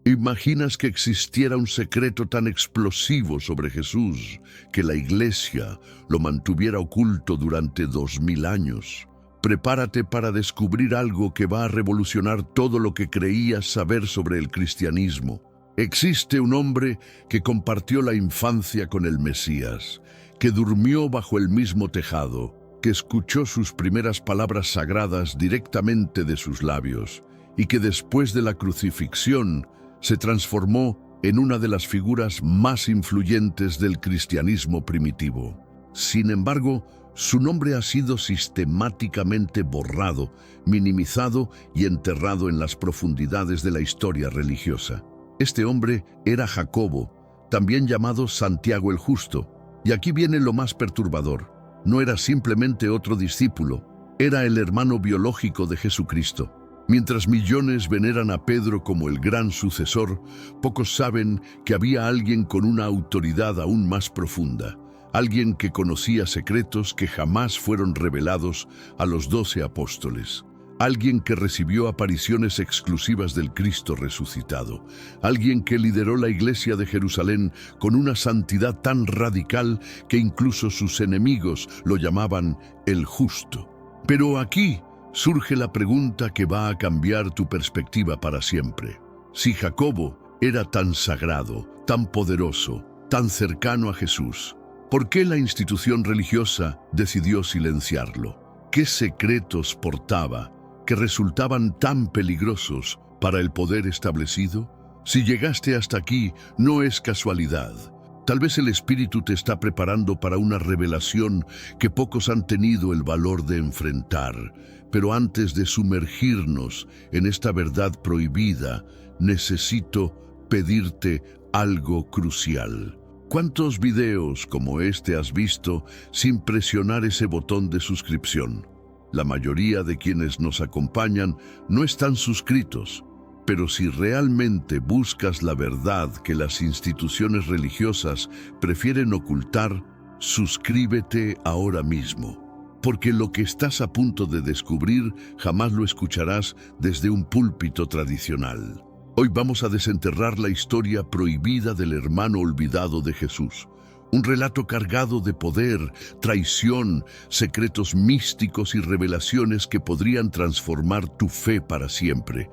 ¿Imaginas que existiera un secreto tan explosivo sobre Jesús que la Iglesia lo mantuviera oculto durante 2000 años? Prepárate para descubrir algo que va a revolucionar todo lo que creías saber sobre el cristianismo. Existe un hombre que compartió la infancia con el Mesías, que durmió bajo el mismo tejado, que escuchó sus primeras palabras sagradas directamente de sus labios, y que después de la crucifixión se transformó en una de las figuras más influyentes del cristianismo primitivo. Sin embargo, su nombre ha sido sistemáticamente borrado, minimizado y enterrado en las profundidades de la historia religiosa. Este hombre era Jacobo, también llamado Santiago el Justo, y aquí viene lo más perturbador. No era simplemente otro discípulo, era el hermano biológico de Jesucristo. Mientras millones veneran a Pedro como el gran sucesor, pocos saben que había alguien con una autoridad aún más profunda, alguien que conocía secretos que jamás fueron revelados a los 12 apóstoles, alguien que recibió apariciones exclusivas del Cristo resucitado, alguien que lideró la iglesia de Jerusalén con una santidad tan radical que incluso sus enemigos lo llamaban el Justo. Pero aquí surge la pregunta que va a cambiar tu perspectiva para siempre. Si Jacobo era tan sagrado, tan poderoso, tan cercano a Jesús, ¿por qué la institución religiosa decidió silenciarlo? ¿Qué secretos portaba que resultaban tan peligrosos para el poder establecido? Si llegaste hasta aquí, no es casualidad. Tal vez el Espíritu te está preparando para una revelación que pocos han tenido el valor de enfrentar. Pero antes de sumergirnos en esta verdad prohibida, necesito pedirte algo crucial. ¿Cuántos videos como este has visto sin presionar ese botón de suscripción? La mayoría de quienes nos acompañan no están suscritos, pero si realmente buscas la verdad que las instituciones religiosas prefieren ocultar, suscríbete ahora mismo. Porque lo que estás a punto de descubrir jamás lo escucharás desde un púlpito tradicional. Hoy vamos a desenterrar la historia prohibida del hermano olvidado de Jesús. Un relato cargado de poder, traición, secretos místicos y revelaciones que podrían transformar tu fe para siempre.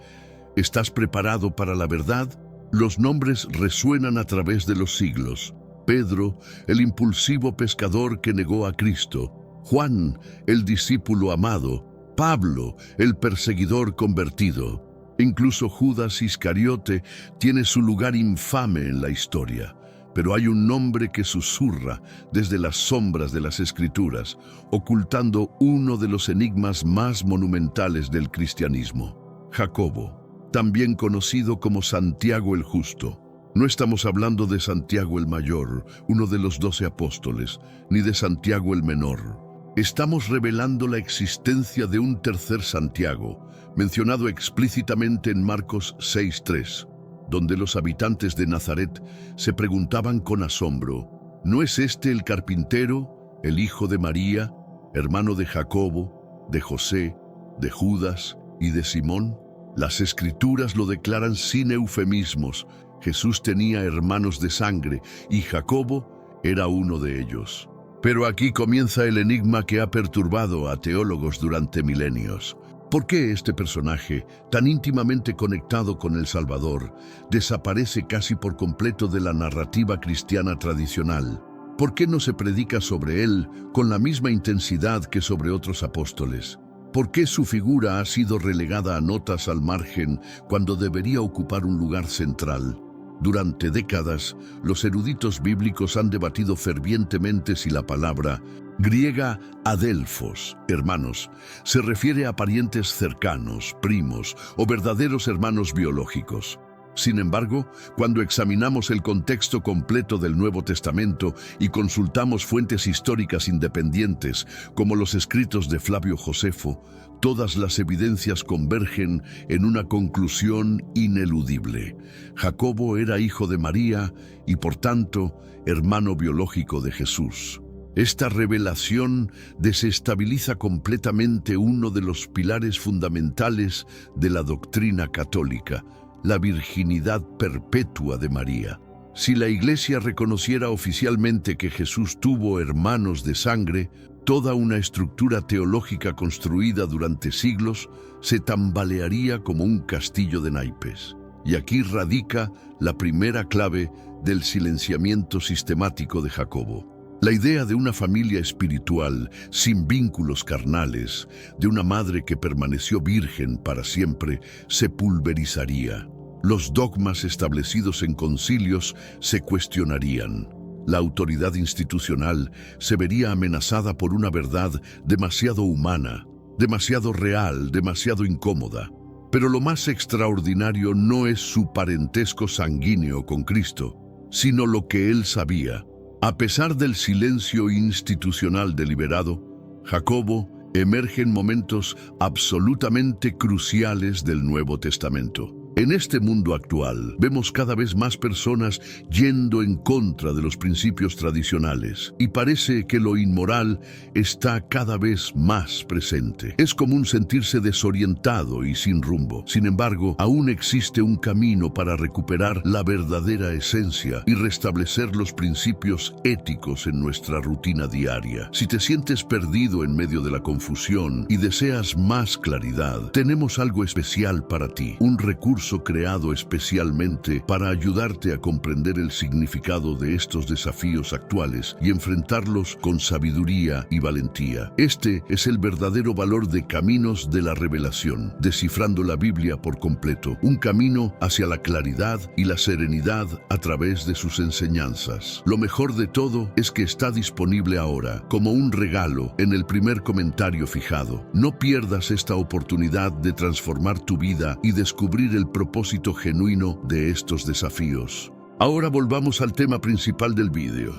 ¿Estás preparado para la verdad? Los nombres resuenan a través de los siglos. Pedro, el impulsivo pescador que negó a Cristo. Juan, el discípulo amado. Pablo, el perseguidor convertido. Incluso Judas Iscariote tiene su lugar infame en la historia. Pero hay un nombre que susurra desde las sombras de las Escrituras, ocultando uno de los enigmas más monumentales del cristianismo. Jacobo, también conocido como Santiago el Justo. No estamos hablando de Santiago el Mayor, uno de los 12 apóstoles, ni de Santiago el Menor. Estamos revelando la existencia de un tercer Santiago, mencionado explícitamente en Marcos 6:3, donde los habitantes de Nazaret se preguntaban con asombro, ¿no es este el carpintero, el hijo de María, hermano de Jacobo, de José, de Judas y de Simón? Las Escrituras lo declaran sin eufemismos. Jesús tenía hermanos de sangre y Jacobo era uno de ellos. Pero aquí comienza el enigma que ha perturbado a teólogos durante milenios. ¿Por qué este personaje, tan íntimamente conectado con el Salvador, desaparece casi por completo de la narrativa cristiana tradicional? ¿Por qué no se predica sobre él con la misma intensidad que sobre otros apóstoles? ¿Por qué su figura ha sido relegada a notas al margen cuando debería ocupar un lugar central? Durante décadas, los eruditos bíblicos han debatido fervientemente si la palabra griega adelphos, hermanos, se refiere a parientes cercanos, primos o verdaderos hermanos biológicos. Sin embargo, cuando examinamos el contexto completo del Nuevo Testamento y consultamos fuentes históricas independientes, como los escritos de Flavio Josefo, todas las evidencias convergen en una conclusión ineludible. Jacobo era hijo de María y, por tanto, hermano biológico de Jesús. Esta revelación desestabiliza completamente uno de los pilares fundamentales de la doctrina católica, la virginidad perpetua de María. Si la Iglesia reconociera oficialmente que Jesús tuvo hermanos de sangre, toda una estructura teológica construida durante siglos se tambalearía como un castillo de naipes. Y aquí radica la primera clave del silenciamiento sistemático de Jacobo. La idea de una familia espiritual sin vínculos carnales, de una madre que permaneció virgen para siempre, se pulverizaría. Los dogmas establecidos en concilios se cuestionarían. La autoridad institucional se vería amenazada por una verdad demasiado humana, demasiado real, demasiado incómoda. Pero lo más extraordinario no es su parentesco sanguíneo con Cristo, sino lo que él sabía. A pesar del silencio institucional deliberado, Jacobo emerge en momentos absolutamente cruciales del Nuevo Testamento. En este mundo actual, vemos cada vez más personas yendo en contra de los principios tradicionales y parece que lo inmoral está cada vez más presente. Es común sentirse desorientado y sin rumbo. Sin embargo, aún existe un camino para recuperar la verdadera esencia y restablecer los principios éticos en nuestra rutina diaria. Si te sientes perdido en medio de la confusión y deseas más claridad, tenemos algo especial para ti, un recurso creado especialmente para ayudarte a comprender el significado de estos desafíos actuales y enfrentarlos con sabiduría y valentía. Este es el verdadero valor de Caminos de la Revelación, descifrando la Biblia por completo, un camino hacia la claridad y la serenidad a través de sus enseñanzas. Lo mejor de todo es que está disponible ahora, como un regalo, en el primer comentario fijado. No pierdas esta oportunidad de transformar tu vida y descubrir el propósito genuino de estos desafíos. Ahora volvamos al tema principal del vídeo.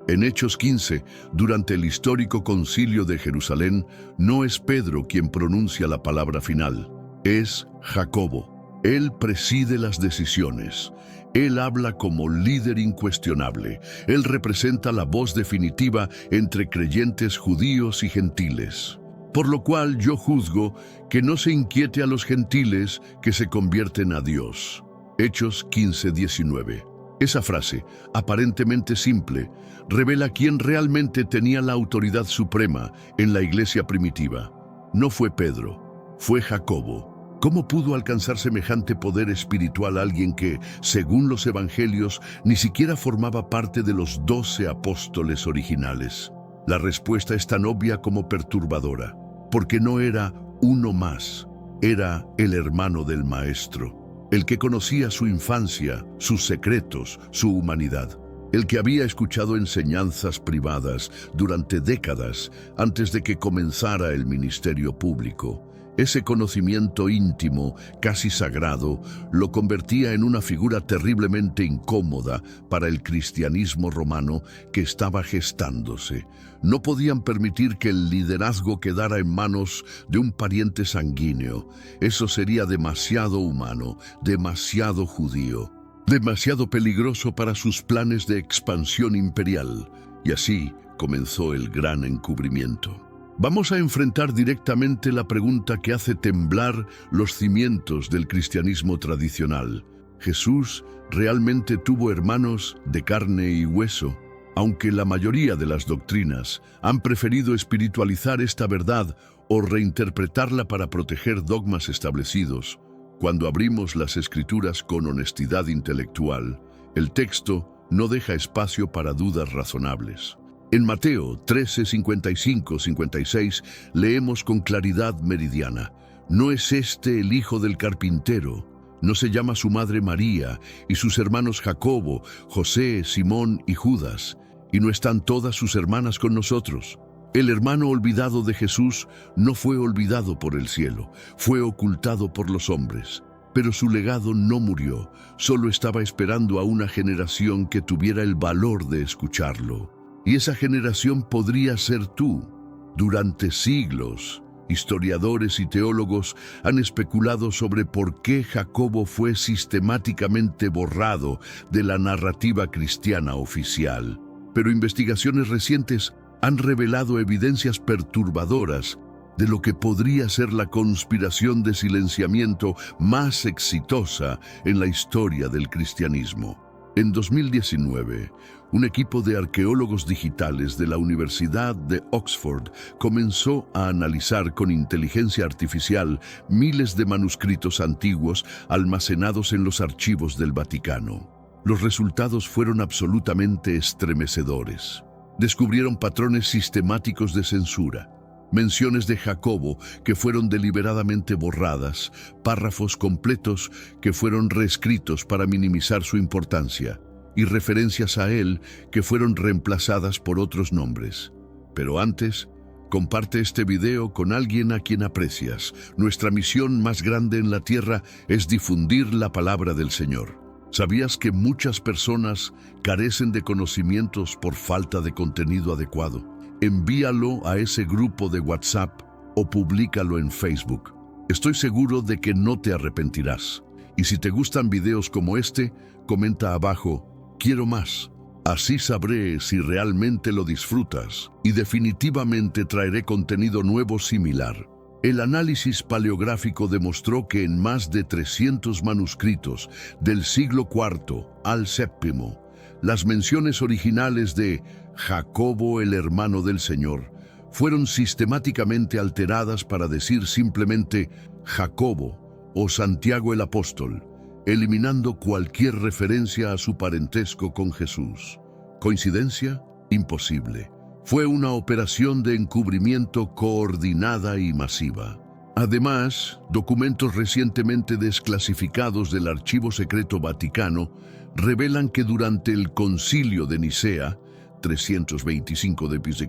En Hechos 15, durante el histórico concilio de Jerusalén, no es Pedro quien pronuncia la palabra final, es Jacobo. Él preside las decisiones. Él habla como líder incuestionable. Él representa la voz definitiva entre creyentes judíos y gentiles. Por lo cual yo juzgo que no se inquiete a los gentiles que se convierten a Dios. Hechos 15:19. Esa frase, aparentemente simple, revela quién realmente tenía la autoridad suprema en la iglesia primitiva. No fue Pedro, fue Jacobo. ¿Cómo pudo alcanzar semejante poder espiritual alguien que, según los evangelios, ni siquiera formaba parte de los 12 apóstoles originales? La respuesta es tan obvia como perturbadora. Porque no era uno más, era el hermano del Maestro, el que conocía su infancia, sus secretos, su humanidad, el que había escuchado enseñanzas privadas durante décadas antes de que comenzara el ministerio público. Ese conocimiento íntimo, casi sagrado, lo convertía en una figura terriblemente incómoda para el cristianismo romano que estaba gestándose. No podían permitir que el liderazgo quedara en manos de un pariente sanguíneo. Eso sería demasiado humano, demasiado judío, demasiado peligroso para sus planes de expansión imperial. Y así comenzó el gran encubrimiento. Vamos a enfrentar directamente la pregunta que hace temblar los cimientos del cristianismo tradicional. ¿Jesús realmente tuvo hermanos de carne y hueso? Aunque la mayoría de las doctrinas han preferido espiritualizar esta verdad o reinterpretarla para proteger dogmas establecidos, cuando abrimos las Escrituras con honestidad intelectual, el texto no deja espacio para dudas razonables. En Mateo 13:55-56 leemos con claridad meridiana: ¿no es este el hijo del carpintero? ¿No se llama su madre María y sus hermanos Jacobo, José, Simón y Judas? ¿Y no están todas sus hermanas con nosotros? El hermano olvidado de Jesús no fue olvidado por el cielo, fue ocultado por los hombres. Pero su legado no murió, solo estaba esperando a una generación que tuviera el valor de escucharlo. Y esa generación podría ser tú. Durante siglos, historiadores y teólogos han especulado sobre por qué Jacobo fue sistemáticamente borrado de la narrativa cristiana oficial. Pero investigaciones recientes han revelado evidencias perturbadoras de lo que podría ser la conspiración de silenciamiento más exitosa en la historia del cristianismo. En 2019, un equipo de arqueólogos digitales de la Universidad de Oxford comenzó a analizar con inteligencia artificial miles de manuscritos antiguos almacenados en los archivos del Vaticano. Los resultados fueron absolutamente estremecedores. Descubrieron patrones sistemáticos de censura, menciones de Jacobo que fueron deliberadamente borradas, párrafos completos que fueron reescritos para minimizar su importancia, y referencias a él que fueron reemplazadas por otros nombres. Pero antes, comparte este video con alguien a quien aprecias. Nuestra misión más grande en la tierra es difundir la palabra del Señor. ¿Sabías que muchas personas carecen de conocimientos por falta de contenido adecuado? Envíalo a ese grupo de WhatsApp o públicalo en Facebook. Estoy seguro de que no te arrepentirás. Y si te gustan videos como este, comenta abajo, quiero más. Así sabré si realmente lo disfrutas y definitivamente traeré contenido nuevo similar. El análisis paleográfico demostró que en más de 300 manuscritos del siglo IV al VII, las menciones originales de Jacobo, el hermano del Señor, fueron sistemáticamente alteradas para decir simplemente Jacobo o Santiago el apóstol, eliminando cualquier referencia a su parentesco con Jesús. ¿Coincidencia? Imposible. Fue una operación de encubrimiento coordinada y masiva. Además, documentos recientemente desclasificados del Archivo Secreto Vaticano revelan que durante el Concilio de Nicea, 325 d.C.,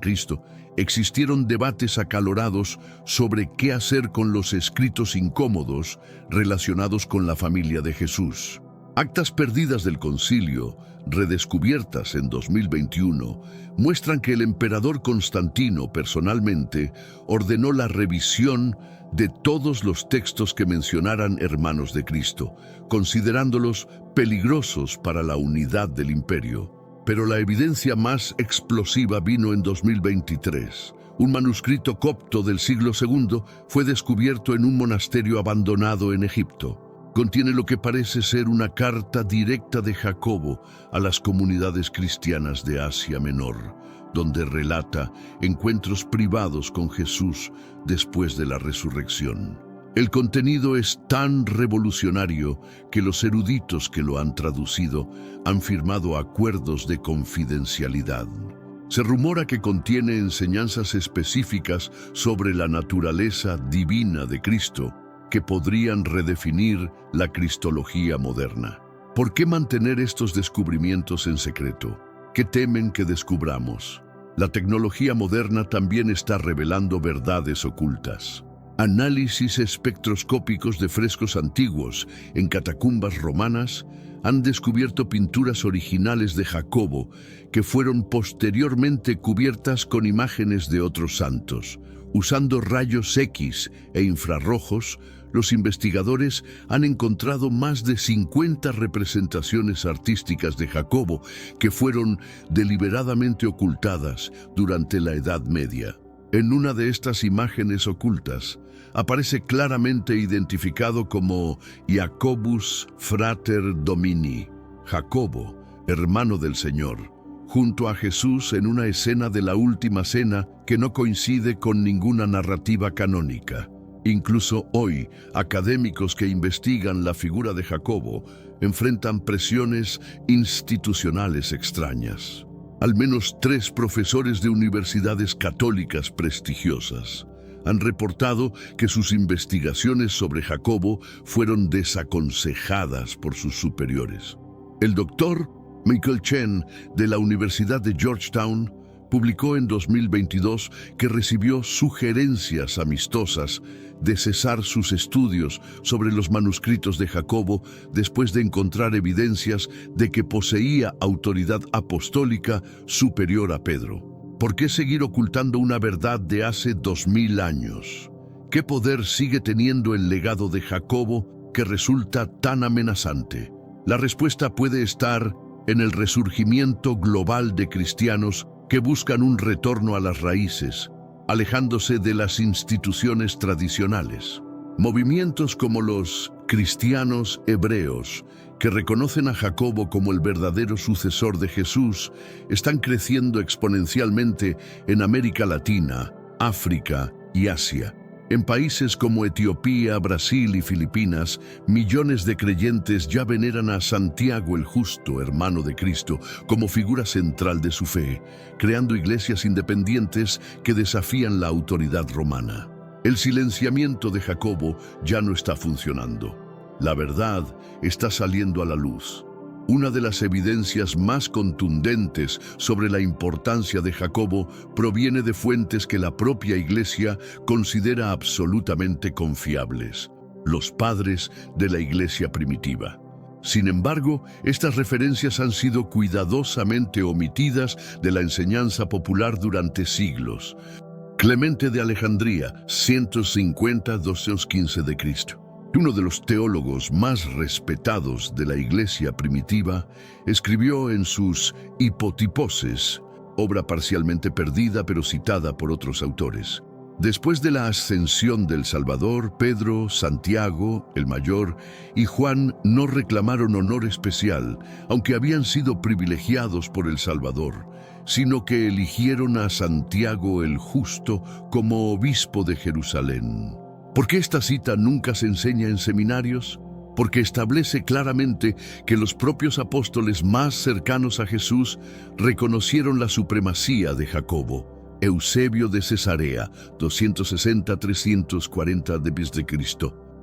existieron debates acalorados sobre qué hacer con los escritos incómodos relacionados con la familia de Jesús. Actas perdidas del concilio, redescubiertas en 2021, muestran que el emperador Constantino personalmente ordenó la revisión de todos los textos que mencionaran hermanos de Cristo, considerándolos peligrosos para la unidad del imperio. Pero la evidencia más explosiva vino en 2023. Un manuscrito copto del siglo II fue descubierto en un monasterio abandonado en Egipto. Contiene lo que parece ser una carta directa de Jacobo a las comunidades cristianas de Asia Menor, donde relata encuentros privados con Jesús después de la resurrección. El contenido es tan revolucionario que los eruditos que lo han traducido han firmado acuerdos de confidencialidad. Se rumora que contiene enseñanzas específicas sobre la naturaleza divina de Cristo, que podrían redefinir la cristología moderna. ¿Por qué mantener estos descubrimientos en secreto? ¿Qué temen que descubramos? La tecnología moderna también está revelando verdades ocultas. Análisis espectroscópicos de frescos antiguos en catacumbas romanas han descubierto pinturas originales de Jacobo que fueron posteriormente cubiertas con imágenes de otros santos. Usando rayos X e infrarrojos, los investigadores han encontrado más de 50 representaciones artísticas de Jacobo que fueron deliberadamente ocultadas durante la Edad Media. En una de estas imágenes ocultas, aparece claramente identificado como Jacobus Frater Domini, Jacobo, hermano del Señor, junto a Jesús en una escena de la Última Cena que no coincide con ninguna narrativa canónica. Incluso hoy, académicos que investigan la figura de Jacobo enfrentan presiones institucionales extrañas. Al menos 3 profesores de universidades católicas prestigiosas han reportado que sus investigaciones sobre Jacobo fueron desaconsejadas por sus superiores. El doctor Michael Chen, de la Universidad de Georgetown, publicó en 2022 que recibió sugerencias amistosas de cesar sus estudios sobre los manuscritos de Jacobo después de encontrar evidencias de que poseía autoridad apostólica superior a Pedro. ¿Por qué seguir ocultando una verdad de hace 2000 años? ¿Qué poder sigue teniendo el legado de Jacobo que resulta tan amenazante? La respuesta puede estar en el resurgimiento global de cristianos que buscan un retorno a las raíces, alejándose de las instituciones tradicionales. Movimientos como los cristianos hebreos, que reconocen a Jacobo como el verdadero sucesor de Jesús, están creciendo exponencialmente en América Latina, África y Asia. En países como Etiopía, Brasil y Filipinas, millones de creyentes ya veneran a Santiago el Justo, hermano de Cristo, como figura central de su fe, creando iglesias independientes que desafían la autoridad romana. El silenciamiento de Jacobo ya no está funcionando. La verdad está saliendo a la luz. Una de las evidencias más contundentes sobre la importancia de Jacobo proviene de fuentes que la propia Iglesia considera absolutamente confiables: los padres de la Iglesia primitiva. Sin embargo, estas referencias han sido cuidadosamente omitidas de la enseñanza popular durante siglos. Clemente de Alejandría, 150-215 de Cristo. Uno de los teólogos más respetados de la Iglesia primitiva, escribió en sus Hipotiposes, obra parcialmente perdida pero citada por otros autores: después de la ascensión del Salvador, Pedro, Santiago, el mayor, y Juan no reclamaron honor especial, aunque habían sido privilegiados por el Salvador, sino que eligieron a Santiago el Justo como obispo de Jerusalén. ¿Por qué esta cita nunca se enseña en seminarios? Porque establece claramente que los propios apóstoles más cercanos a Jesús reconocieron la supremacía de Jacobo. Eusebio de Cesarea, 260-340 d.C.,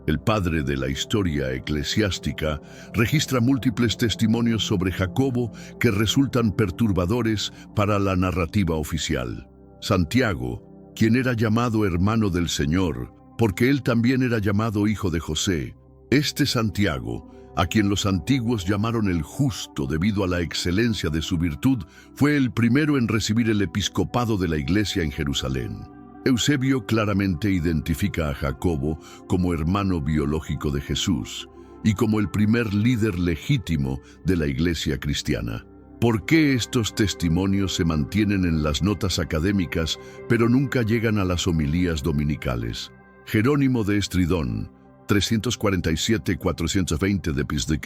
el padre de la historia eclesiástica, registra múltiples testimonios sobre Jacobo que resultan perturbadores para la narrativa oficial. Santiago, quien era llamado hermano del Señor, porque él también era llamado hijo de José. Este Santiago, a quien los antiguos llamaron el Justo debido a la excelencia de su virtud, fue el primero en recibir el episcopado de la Iglesia en Jerusalén. Eusebio claramente identifica a Jacobo como hermano biológico de Jesús y como el primer líder legítimo de la Iglesia cristiana. ¿Por qué estos testimonios se mantienen en las notas académicas pero nunca llegan a las homilías dominicales? Jerónimo de Estridón, 347-420 d.C.,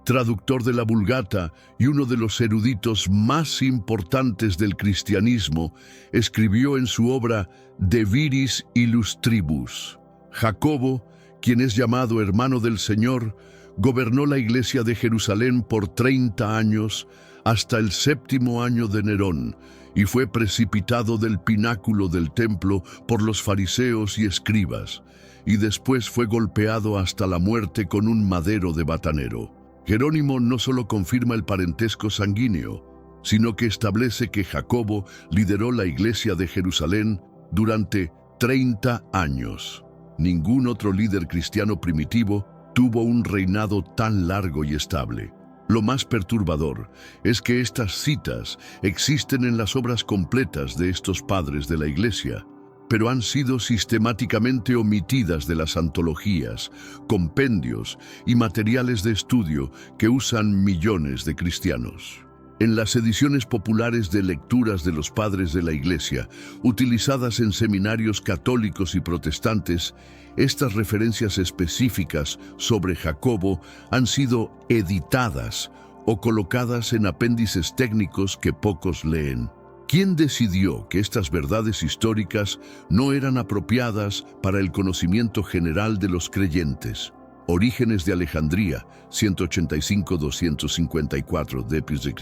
traductor de la Vulgata y uno de los eruditos más importantes del cristianismo, escribió en su obra De Viris Illustribus: Jacobo, quien es llamado hermano del Señor, gobernó la iglesia de Jerusalén por 30 años, hasta el 7º año de Nerón, y fue precipitado del pináculo del templo por los fariseos y escribas, y después fue golpeado hasta la muerte con un madero de batanero. Jerónimo no solo confirma el parentesco sanguíneo, sino que establece que Jacobo lideró la iglesia de Jerusalén durante 30 años. Ningún otro líder cristiano primitivo tuvo un reinado tan largo y estable. Lo más perturbador es que estas citas existen en las obras completas de estos padres de la Iglesia, pero han sido sistemáticamente omitidas de las antologías, compendios y materiales de estudio que usan millones de cristianos. En las ediciones populares de lecturas de los padres de la Iglesia, utilizadas en seminarios católicos y protestantes, estas referencias específicas sobre Jacobo han sido editadas o colocadas en apéndices técnicos que pocos leen. ¿Quién decidió que estas verdades históricas no eran apropiadas para el conocimiento general de los creyentes? Orígenes de Alejandría, 185-254 d.C.,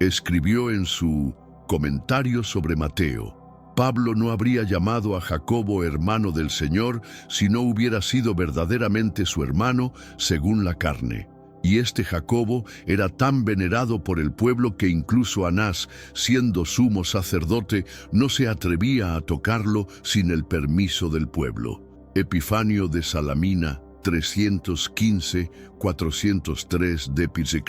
escribió en su Comentario sobre Mateo: Pablo no habría llamado a Jacobo hermano del Señor si no hubiera sido verdaderamente su hermano según la carne. Y este Jacobo era tan venerado por el pueblo que incluso Anás, siendo sumo sacerdote, no se atrevía a tocarlo sin el permiso del pueblo. Epifanio de Salamina, 315-403 d.C.,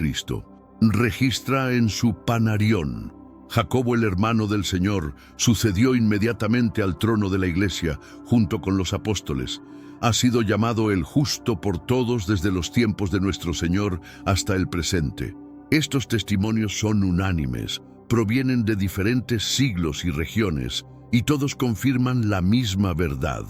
registra en su Panarión: Jacobo, el hermano del Señor, sucedió inmediatamente al trono de la Iglesia, junto con los apóstoles. Ha sido llamado el Justo por todos desde los tiempos de nuestro Señor hasta el presente. Estos testimonios son unánimes, provienen de diferentes siglos y regiones, y todos confirman la misma verdad.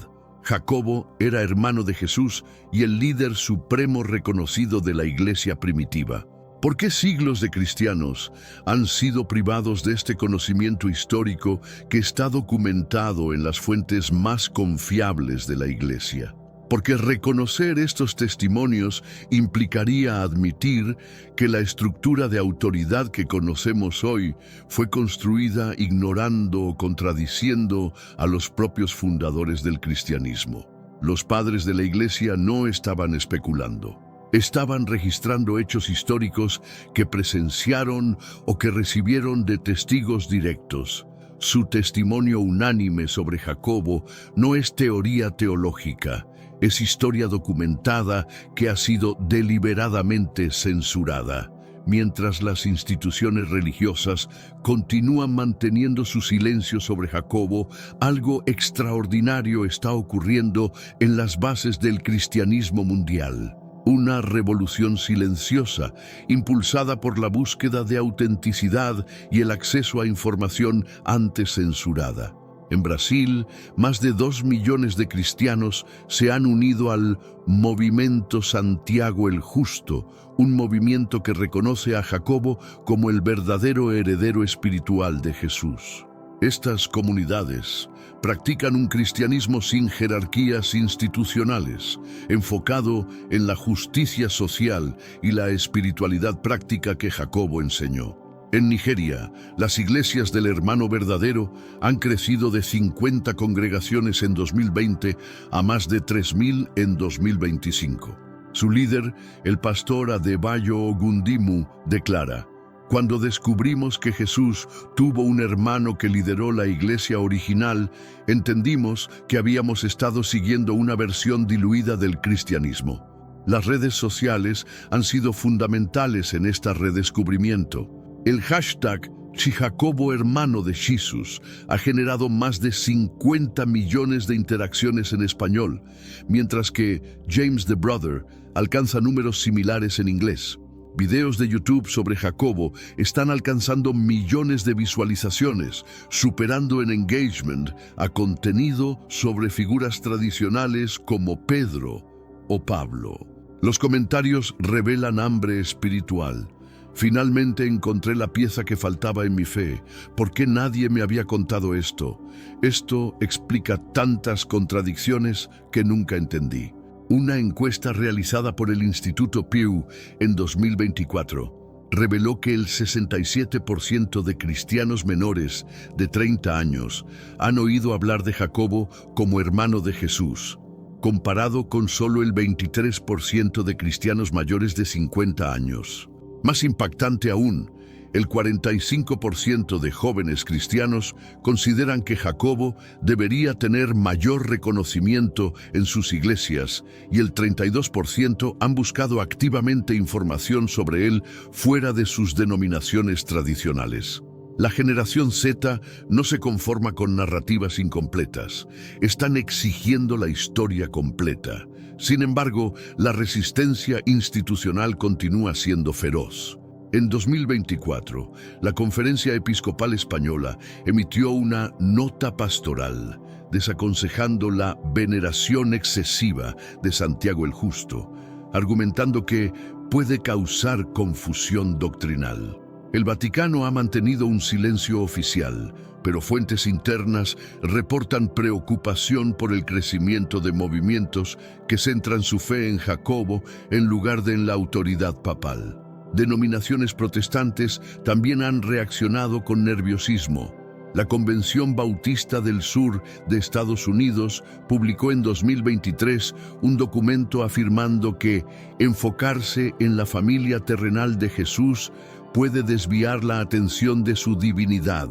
Jacobo era hermano de Jesús y el líder supremo reconocido de la iglesia primitiva. ¿Por qué siglos de cristianos han sido privados de este conocimiento histórico que está documentado en las fuentes más confiables de la iglesia? Porque reconocer estos testimonios implicaría admitir que la estructura de autoridad que conocemos hoy fue construida ignorando o contradiciendo a los propios fundadores del cristianismo. Los padres de la iglesia no estaban especulando. Estaban registrando hechos históricos que presenciaron o que recibieron de testigos directos. Su testimonio unánime sobre Jacobo no es teoría teológica, es historia documentada que ha sido deliberadamente censurada, mientras las instituciones religiosas continúan manteniendo su silencio sobre Jacobo. Algo extraordinario está ocurriendo en las bases del cristianismo mundial. Una revolución silenciosa, impulsada por la búsqueda de autenticidad y el acceso a información antes censurada. En Brasil, más de 2 millones de cristianos se han unido al Movimiento Santiago el Justo, un movimiento que reconoce a Jacobo como el verdadero heredero espiritual de Jesús. Estas comunidades practican un cristianismo sin jerarquías institucionales, enfocado en la justicia social y la espiritualidad práctica que Jacobo enseñó. En Nigeria, las iglesias del Hermano Verdadero han crecido de 50 congregaciones en 2020 a más de 3.000 en 2025. Su líder, el pastor Adebayo Ogundimu, declara: "Cuando descubrimos que Jesús tuvo un hermano que lideró la iglesia original, entendimos que habíamos estado siguiendo una versión diluida del cristianismo". Las redes sociales han sido fundamentales en este redescubrimiento. El hashtag Chijacobo hermano de Jesus ha generado más de 50 millones de interacciones en español, mientras que James the Brother alcanza números similares en inglés. Videos de YouTube sobre Jacobo están alcanzando millones de visualizaciones, superando en engagement a contenido sobre figuras tradicionales como Pedro o Pablo. Los comentarios revelan hambre espiritual. Finalmente encontré la pieza que faltaba en mi fe. ¿Por qué nadie me había contado esto? Esto explica tantas contradicciones que nunca entendí. Una encuesta realizada por el Instituto Pew en 2024 reveló que el 67% de cristianos menores de 30 años han oído hablar de Jacobo como hermano de Jesús, comparado con solo el 23% de cristianos mayores de 50 años. Más impactante aún, el 45% de jóvenes cristianos consideran que Jacobo debería tener mayor reconocimiento en sus iglesias y el 32% han buscado activamente información sobre él fuera de sus denominaciones tradicionales. La generación Z no se conforma con narrativas incompletas, están exigiendo la historia completa. Sin embargo, la resistencia institucional continúa siendo feroz. En 2024, la Conferencia Episcopal Española emitió una nota pastoral desaconsejando la veneración excesiva de Santiago el Justo, argumentando que puede causar confusión doctrinal. El Vaticano ha mantenido un silencio oficial, pero fuentes internas reportan preocupación por el crecimiento de movimientos que centran su fe en Jacobo en lugar de en la autoridad papal. Denominaciones protestantes también han reaccionado con nerviosismo. La Convención Bautista del Sur de Estados Unidos publicó en 2023 un documento afirmando que enfocarse en la familia terrenal de Jesús puede desviar la atención de su divinidad.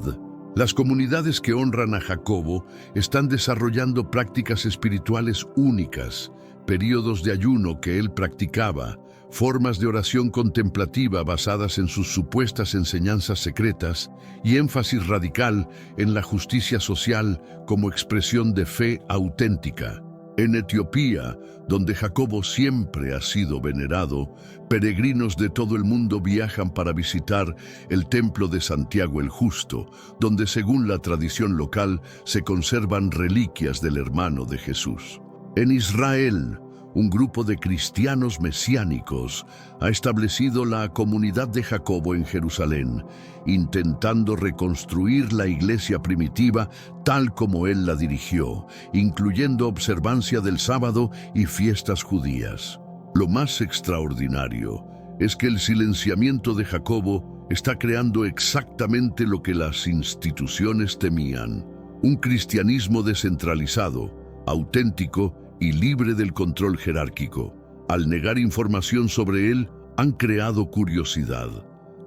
Las comunidades que honran a Jacobo están desarrollando prácticas espirituales únicas, periodos de ayuno que él practicaba, formas de oración contemplativa basadas en sus supuestas enseñanzas secretas y énfasis radical en la justicia social como expresión de fe auténtica. En Etiopía, donde Jacobo siempre ha sido venerado, peregrinos de todo el mundo viajan para visitar el templo de Santiago el Justo, donde según la tradición local se conservan reliquias del hermano de Jesús. En Israel, un grupo de cristianos mesiánicos ha establecido la comunidad de Jacobo en Jerusalén, intentando reconstruir la iglesia primitiva tal como él la dirigió, incluyendo observancia del sábado y fiestas judías. Lo más extraordinario es que el silenciamiento de Jacobo está creando exactamente lo que las instituciones temían: un cristianismo descentralizado, auténtico y libre del control jerárquico. Al negar información sobre él, han creado curiosidad.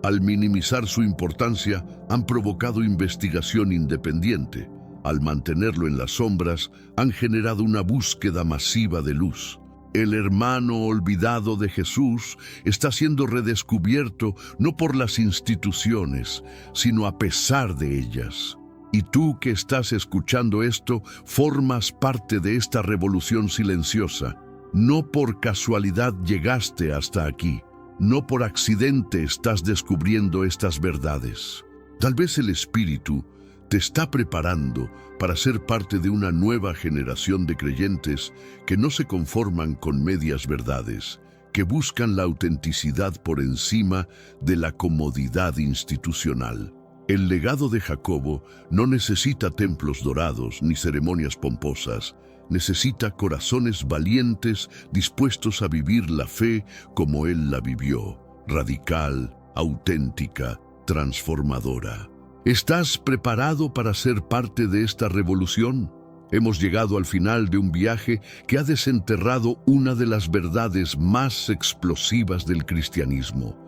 Al minimizar su importancia, han provocado investigación independiente. Al mantenerlo en las sombras, han generado una búsqueda masiva de luz. El hermano olvidado de Jesús está siendo redescubierto no por las instituciones, sino a pesar de ellas. Y tú que estás escuchando esto, formas parte de esta revolución silenciosa. No por casualidad llegaste hasta aquí. No por accidente estás descubriendo estas verdades. Tal vez el Espíritu te está preparando para ser parte de una nueva generación de creyentes que no se conforman con medias verdades, que buscan la autenticidad por encima de la comodidad institucional. El legado de Jacobo no necesita templos dorados ni ceremonias pomposas. Necesita corazones valientes dispuestos a vivir la fe como él la vivió, radical, auténtica, transformadora. ¿Estás preparado para ser parte de esta revolución? Hemos llegado al final de un viaje que ha desenterrado una de las verdades más explosivas del cristianismo.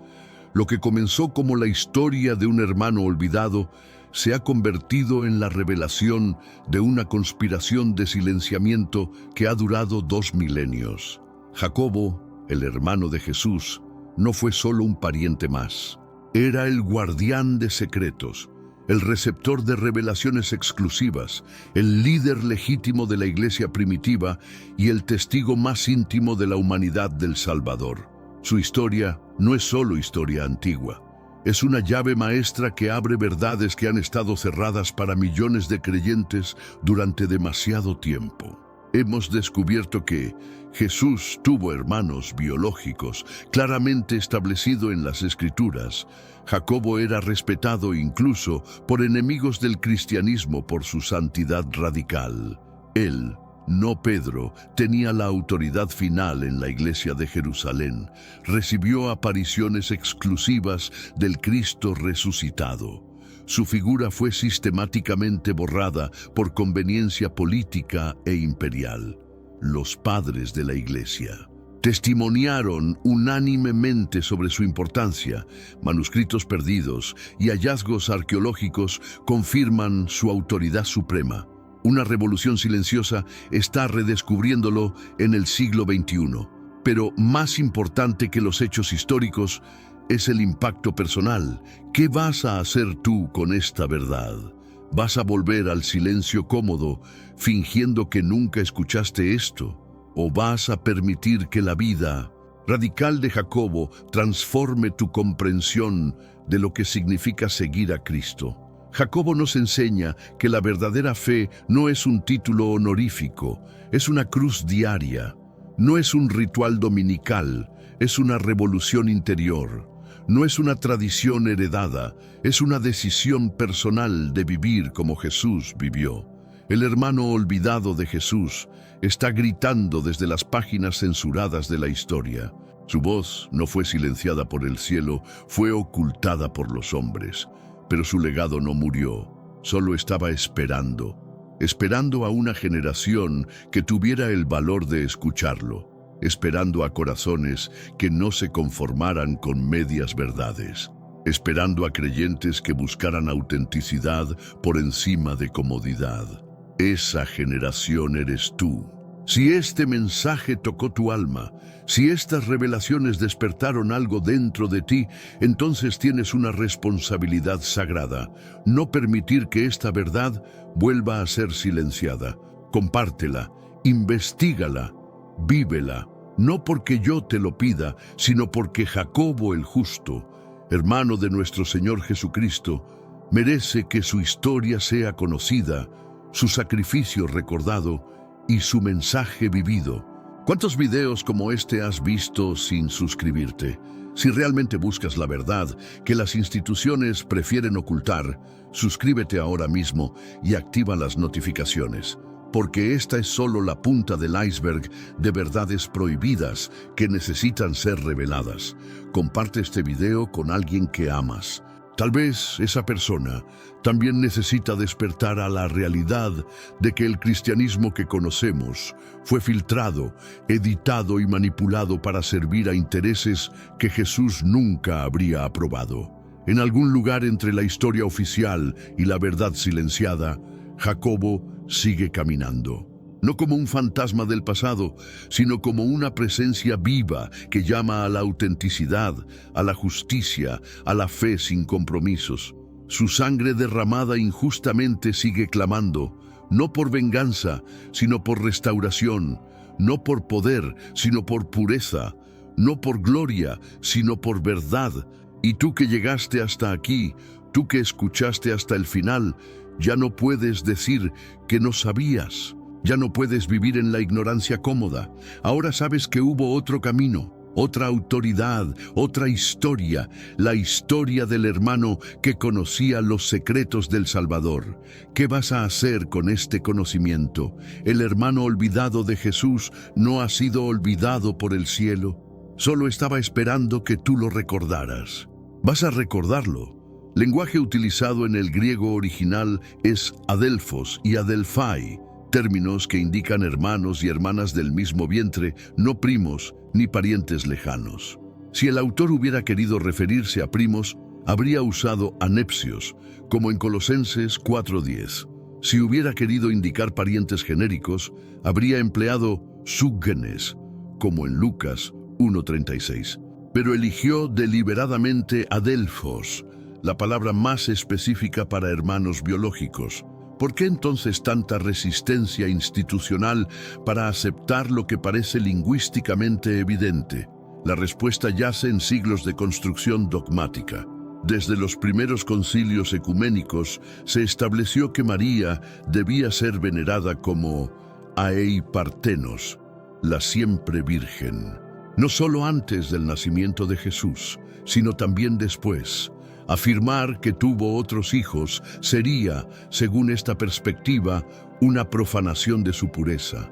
Lo que comenzó como la historia de un hermano olvidado se ha convertido en la revelación de una conspiración de silenciamiento que ha durado 2 milenios. Jacobo, el hermano de Jesús, no fue solo un pariente más. Era el guardián de secretos, el receptor de revelaciones exclusivas, el líder legítimo de la iglesia primitiva y el testigo más íntimo de la humanidad del Salvador. Su historia no es solo historia antigua. Es una llave maestra que abre verdades que han estado cerradas para millones de creyentes durante demasiado tiempo. Hemos descubierto que Jesús tuvo hermanos biológicos, claramente establecido en las Escrituras. Jacobo era respetado incluso por enemigos del cristianismo por su santidad radical. Él, no Pedro, tenía la autoridad final en la iglesia de Jerusalén. Recibió apariciones exclusivas del Cristo resucitado. Su figura fue sistemáticamente borrada por conveniencia política e imperial. Los padres de la iglesia testimoniaron unánimemente sobre su importancia. Manuscritos perdidos y hallazgos arqueológicos confirman su autoridad suprema. Una revolución silenciosa está redescubriéndolo en el siglo XXI. Pero más importante que los hechos históricos es el impacto personal. ¿Qué vas a hacer tú con esta verdad? ¿Vas a volver al silencio cómodo, fingiendo que nunca escuchaste esto? ¿O vas a permitir que la vida radical de Jacobo transforme tu comprensión de lo que significa seguir a Cristo? Jacobo nos enseña que la verdadera fe no es un título honorífico, es una cruz diaria. No es un ritual dominical, es una revolución interior. No es una tradición heredada, es una decisión personal de vivir como Jesús vivió. El hermano olvidado de Jesús está gritando desde las páginas censuradas de la historia. Su voz no fue silenciada por el cielo, fue ocultada por los hombres. Pero su legado no murió, solo estaba esperando a una generación que tuviera el valor de escucharlo, esperando a corazones que no se conformaran con medias verdades, esperando a creyentes que buscaran autenticidad por encima de comodidad. Esa generación eres tú. Si este mensaje tocó tu alma, si estas revelaciones despertaron algo dentro de ti, entonces tienes una responsabilidad sagrada: no permitir que esta verdad vuelva a ser silenciada. Compártela Investígala, vívela, no porque yo te lo pida, sino porque Jacobo el justo, hermano de nuestro Señor Jesucristo, merece que su historia sea conocida, su sacrificio recordado y su mensaje vivido. ¿Cuántos videos como este has visto sin suscribirte? Si realmente buscas la verdad que las instituciones prefieren ocultar, suscríbete ahora mismo y activa las notificaciones, porque esta es solo la punta del iceberg de verdades prohibidas que necesitan ser reveladas. Comparte este video con alguien que amas. Tal vez esa persona también necesita despertar a la realidad de que el cristianismo que conocemos fue filtrado, editado y manipulado para servir a intereses que Jesús nunca habría aprobado. En algún lugar entre la historia oficial y la verdad silenciada, Jacobo sigue caminando. No como un fantasma del pasado, sino como una presencia viva que llama a la autenticidad, a la justicia, a la fe sin compromisos. Su sangre derramada injustamente sigue clamando, no por venganza, sino por restauración, no por poder, sino por pureza, no por gloria, sino por verdad. Y tú que llegaste hasta aquí, tú que escuchaste hasta el final, ya no puedes decir que no sabías. Ya no puedes vivir en la ignorancia cómoda. Ahora sabes que hubo otro camino, otra autoridad, otra historia, la historia del hermano que conocía los secretos del Salvador. ¿Qué vas a hacer con este conocimiento? El hermano olvidado de Jesús no ha sido olvidado por el cielo. Solo estaba esperando que tú lo recordaras. Vas a recordarlo. Lenguaje utilizado en el griego original es adelphos y adelphai, términos que indican hermanos y hermanas del mismo vientre, no primos ni parientes lejanos. Si el autor hubiera querido referirse a primos, habría usado anepsios, como en Colosenses 4:10. Si hubiera querido indicar parientes genéricos, habría empleado súgenes, como en Lucas 1:36. Pero eligió deliberadamente adelphos, la palabra más específica para hermanos biológicos. ¿Por qué entonces tanta resistencia institucional para aceptar lo que parece lingüísticamente evidente? La respuesta yace en siglos de construcción dogmática. Desde los primeros concilios ecuménicos se estableció que María debía ser venerada como Aei Partenos, la siempre virgen. No solo antes del nacimiento de Jesús, sino también después. Afirmar que tuvo otros hijos sería, según esta perspectiva, una profanación de su pureza.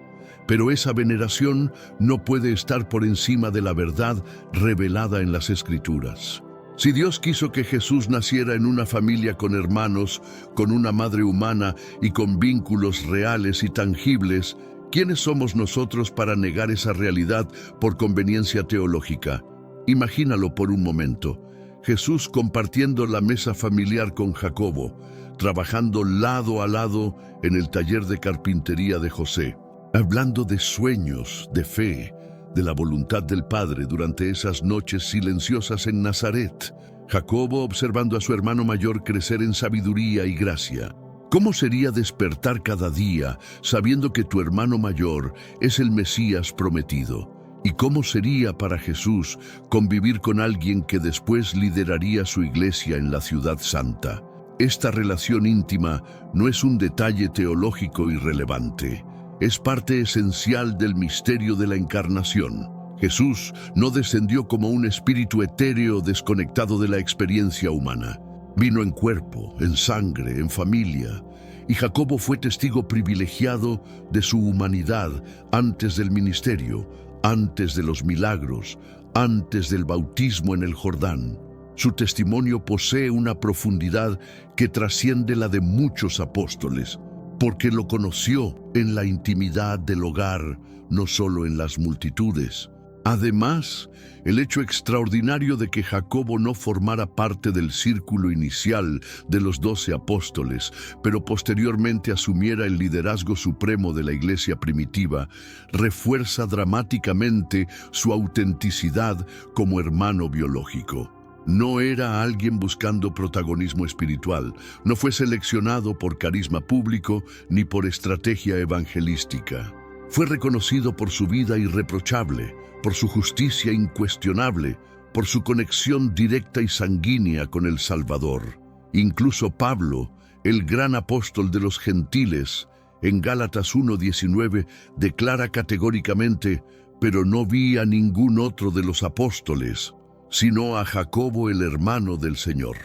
Pero esa veneración no puede estar por encima de la verdad revelada en las Escrituras. Si Dios quiso que Jesús naciera en una familia con hermanos, con una madre humana y con vínculos reales y tangibles, ¿quiénes somos nosotros para negar esa realidad por conveniencia teológica? Imagínalo por un momento. Jesús compartiendo la mesa familiar con Jacobo, trabajando lado a lado en el taller de carpintería de José, hablando de sueños, de fe, de la voluntad del Padre durante esas noches silenciosas en Nazaret. Jacobo observando a su hermano mayor crecer en sabiduría y gracia. ¿Cómo sería despertar cada día sabiendo que tu hermano mayor es el Mesías prometido? ¿Y cómo sería para Jesús convivir con alguien que después lideraría su iglesia en la ciudad santa? Esta relación íntima no es un detalle teológico irrelevante, es parte esencial del misterio de la encarnación. Jesús no descendió como un espíritu etéreo desconectado de la experiencia humana. Vino en cuerpo, en sangre, en familia, y Jacobo fue testigo privilegiado de su humanidad antes del ministerio, antes de los milagros, antes del bautismo en el Jordán. Su testimonio posee una profundidad que trasciende la de muchos apóstoles, porque lo conoció en la intimidad del hogar, no solo en las multitudes. Además, el hecho extraordinario de que Jacobo no formara parte del círculo inicial de los 12 apóstoles, pero posteriormente asumiera el liderazgo supremo de la iglesia primitiva, refuerza dramáticamente su autenticidad como hermano biológico. No era alguien buscando protagonismo espiritual, no fue seleccionado por carisma público ni por estrategia evangelística. Fue reconocido por su vida irreprochable, por su justicia incuestionable, por su conexión directa y sanguínea con el Salvador. Incluso Pablo, el gran apóstol de los gentiles, en Gálatas 1:19 declara categóricamente: «Pero no vi a ningún otro de los apóstoles, sino a Jacobo, el hermano del Señor».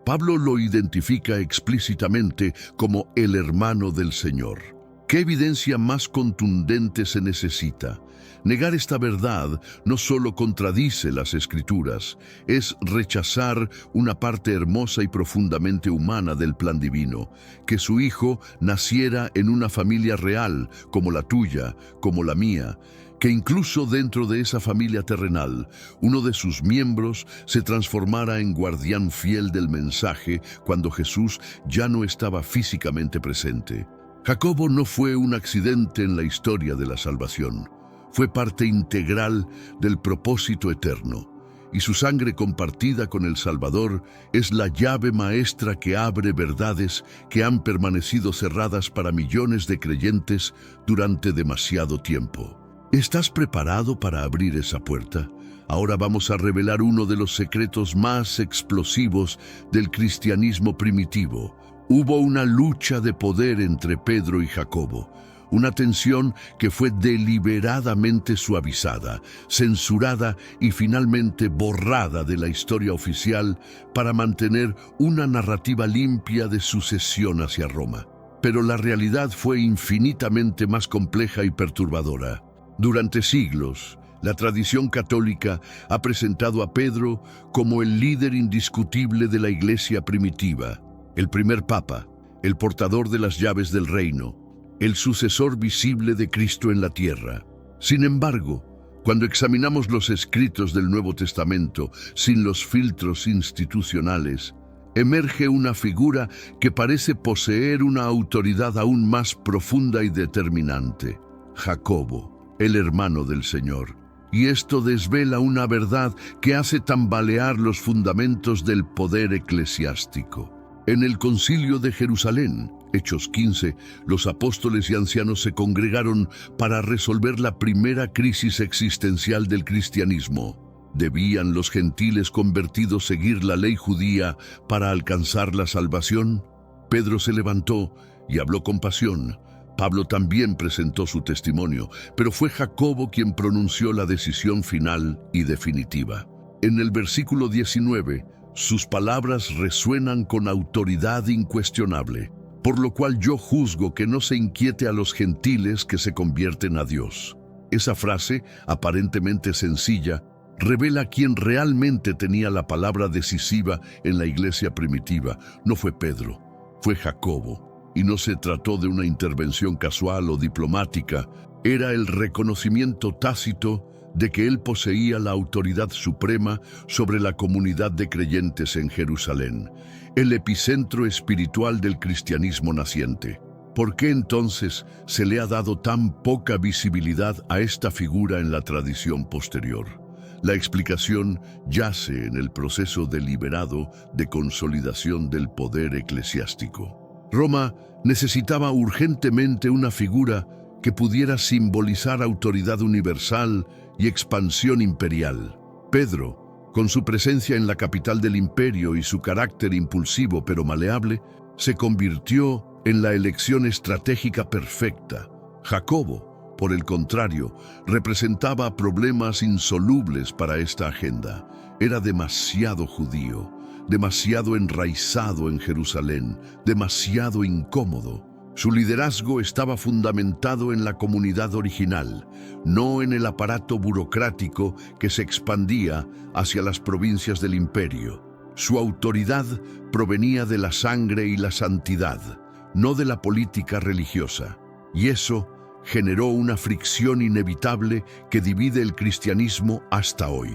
Pablo lo identifica explícitamente como el hermano del Señor. ¿Qué evidencia más contundente se necesita? Negar esta verdad no solo contradice las Escrituras, es rechazar una parte hermosa y profundamente humana del plan divino: que su Hijo naciera en una familia real, como la tuya, como la mía, que incluso dentro de esa familia terrenal, uno de sus miembros se transformara en guardián fiel del mensaje cuando Jesús ya no estaba físicamente presente. Jacobo no fue un accidente en la historia de la salvación. Fue parte integral del propósito eterno, y su sangre compartida con el Salvador es la llave maestra que abre verdades que han permanecido cerradas para millones de creyentes durante demasiado tiempo. ¿Estás preparado para abrir esa puerta? Ahora vamos a revelar uno de los secretos más explosivos del cristianismo primitivo. Hubo una lucha de poder entre Pedro y Jacobo, una tensión que fue deliberadamente suavizada, censurada y finalmente borrada de la historia oficial para mantener una narrativa limpia de sucesión hacia Roma. Pero la realidad fue infinitamente más compleja y perturbadora. Durante siglos, la tradición católica ha presentado a Pedro como el líder indiscutible de la iglesia primitiva, el primer papa, el portador de las llaves del reino, el sucesor visible de Cristo en la tierra. Sin embargo, cuando examinamos los escritos del Nuevo Testamento sin los filtros institucionales, emerge una figura que parece poseer una autoridad aún más profunda y determinante: Jacobo, el hermano del Señor. Y esto desvela una verdad que hace tambalear los fundamentos del poder eclesiástico. En el Concilio de Jerusalén, Hechos 15, los apóstoles y ancianos se congregaron para resolver la primera crisis existencial del cristianismo. ¿Debían los gentiles convertidos seguir la ley judía para alcanzar la salvación? Pedro se levantó y habló con pasión. Pablo también presentó su testimonio, pero fue Jacobo quien pronunció la decisión final y definitiva. En el versículo 19, sus palabras resuenan con autoridad incuestionable: «Por lo cual yo juzgo que no se inquiete a los gentiles que se convierten a Dios». Esa frase, aparentemente sencilla, revela quién realmente tenía la palabra decisiva en la iglesia primitiva. No fue Pedro, fue Jacobo. Y no se trató de una intervención casual o diplomática, era el reconocimiento tácito de que él poseía la autoridad suprema sobre la comunidad de creyentes en Jerusalén, el epicentro espiritual del cristianismo naciente. ¿Por qué entonces se le ha dado tan poca visibilidad a esta figura en la tradición posterior? La explicación yace en el proceso deliberado de consolidación del poder eclesiástico. Roma necesitaba urgentemente una figura que pudiera simbolizar autoridad universal y expansión imperial. Pedro, con su presencia en la capital del imperio y su carácter impulsivo pero maleable, se convirtió en la elección estratégica perfecta. Jacobo, por el contrario, representaba problemas insolubles para esta agenda. Era demasiado judío, demasiado enraizado en Jerusalén, demasiado incómodo. Su liderazgo estaba fundamentado en la comunidad original, no en el aparato burocrático que se expandía hacia las provincias del imperio. Su autoridad provenía de la sangre y la santidad, no de la política religiosa, y eso generó una fricción inevitable que divide el cristianismo hasta hoy.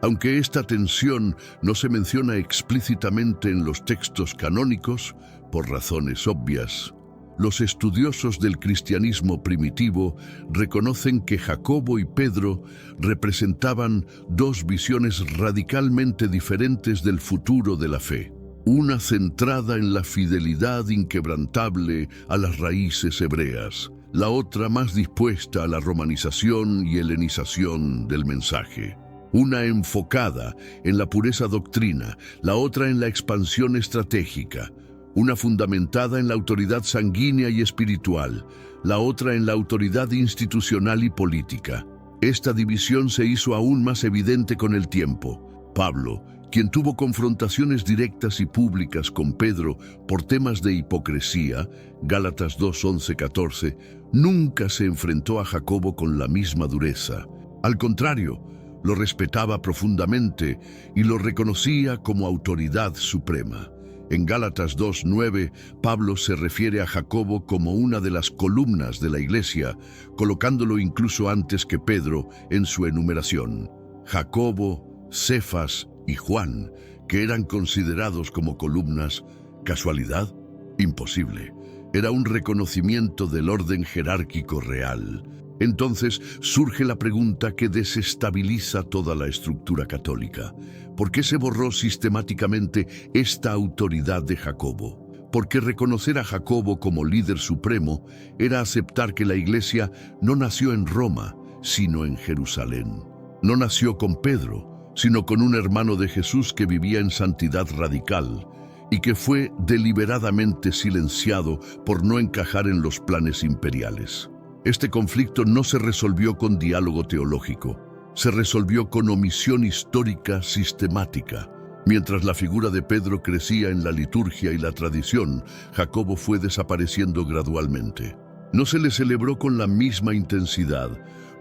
Aunque esta tensión no se menciona explícitamente en los textos canónicos, por razones obvias, los estudiosos del cristianismo primitivo reconocen que Jacobo y Pedro representaban dos visiones radicalmente diferentes del futuro de la fe. Una centrada en la fidelidad inquebrantable a las raíces hebreas, la otra más dispuesta a la romanización y helenización del mensaje. Una enfocada en la pureza doctrina, la otra en la expansión estratégica. Una fundamentada en la autoridad sanguínea y espiritual, la otra en la autoridad institucional y política. Esta división se hizo aún más evidente con el tiempo. Pablo, quien tuvo confrontaciones directas y públicas con Pedro por temas de hipocresía, Gálatas 2:11-14, nunca se enfrentó a Jacobo con la misma dureza. Al contrario, lo respetaba profundamente y lo reconocía como autoridad suprema. En Gálatas 2:9, Pablo se refiere a Jacobo como una de las columnas de la iglesia, colocándolo incluso antes que Pedro en su enumeración. Jacobo, Cefas y Juan, que eran considerados como columnas, ¿casualidad? Imposible. Era un reconocimiento del orden jerárquico real. Entonces surge la pregunta que desestabiliza toda la estructura católica. ¿Por qué se borró sistemáticamente esta autoridad de Jacobo? Porque reconocer a Jacobo como líder supremo era aceptar que la Iglesia no nació en Roma, sino en Jerusalén. No nació con Pedro, sino con un hermano de Jesús que vivía en santidad radical y que fue deliberadamente silenciado por no encajar en los planes imperiales. Este conflicto no se resolvió con diálogo teológico, se resolvió con omisión histórica sistemática. Mientras la figura de Pedro crecía en la liturgia y la tradición, Jacobo fue desapareciendo gradualmente. No se le celebró con la misma intensidad,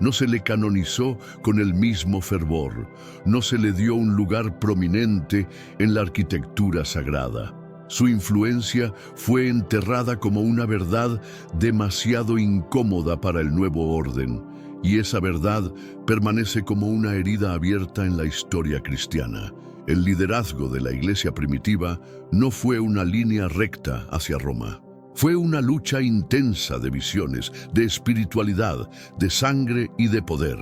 no se le canonizó con el mismo fervor, no se le dio un lugar prominente en la arquitectura sagrada. Su influencia fue enterrada como una verdad demasiado incómoda para el nuevo orden, y esa verdad permanece como una herida abierta en la historia cristiana. El liderazgo de la iglesia primitiva no fue una línea recta hacia Roma. Fue una lucha intensa de visiones, de espiritualidad, de sangre y de poder.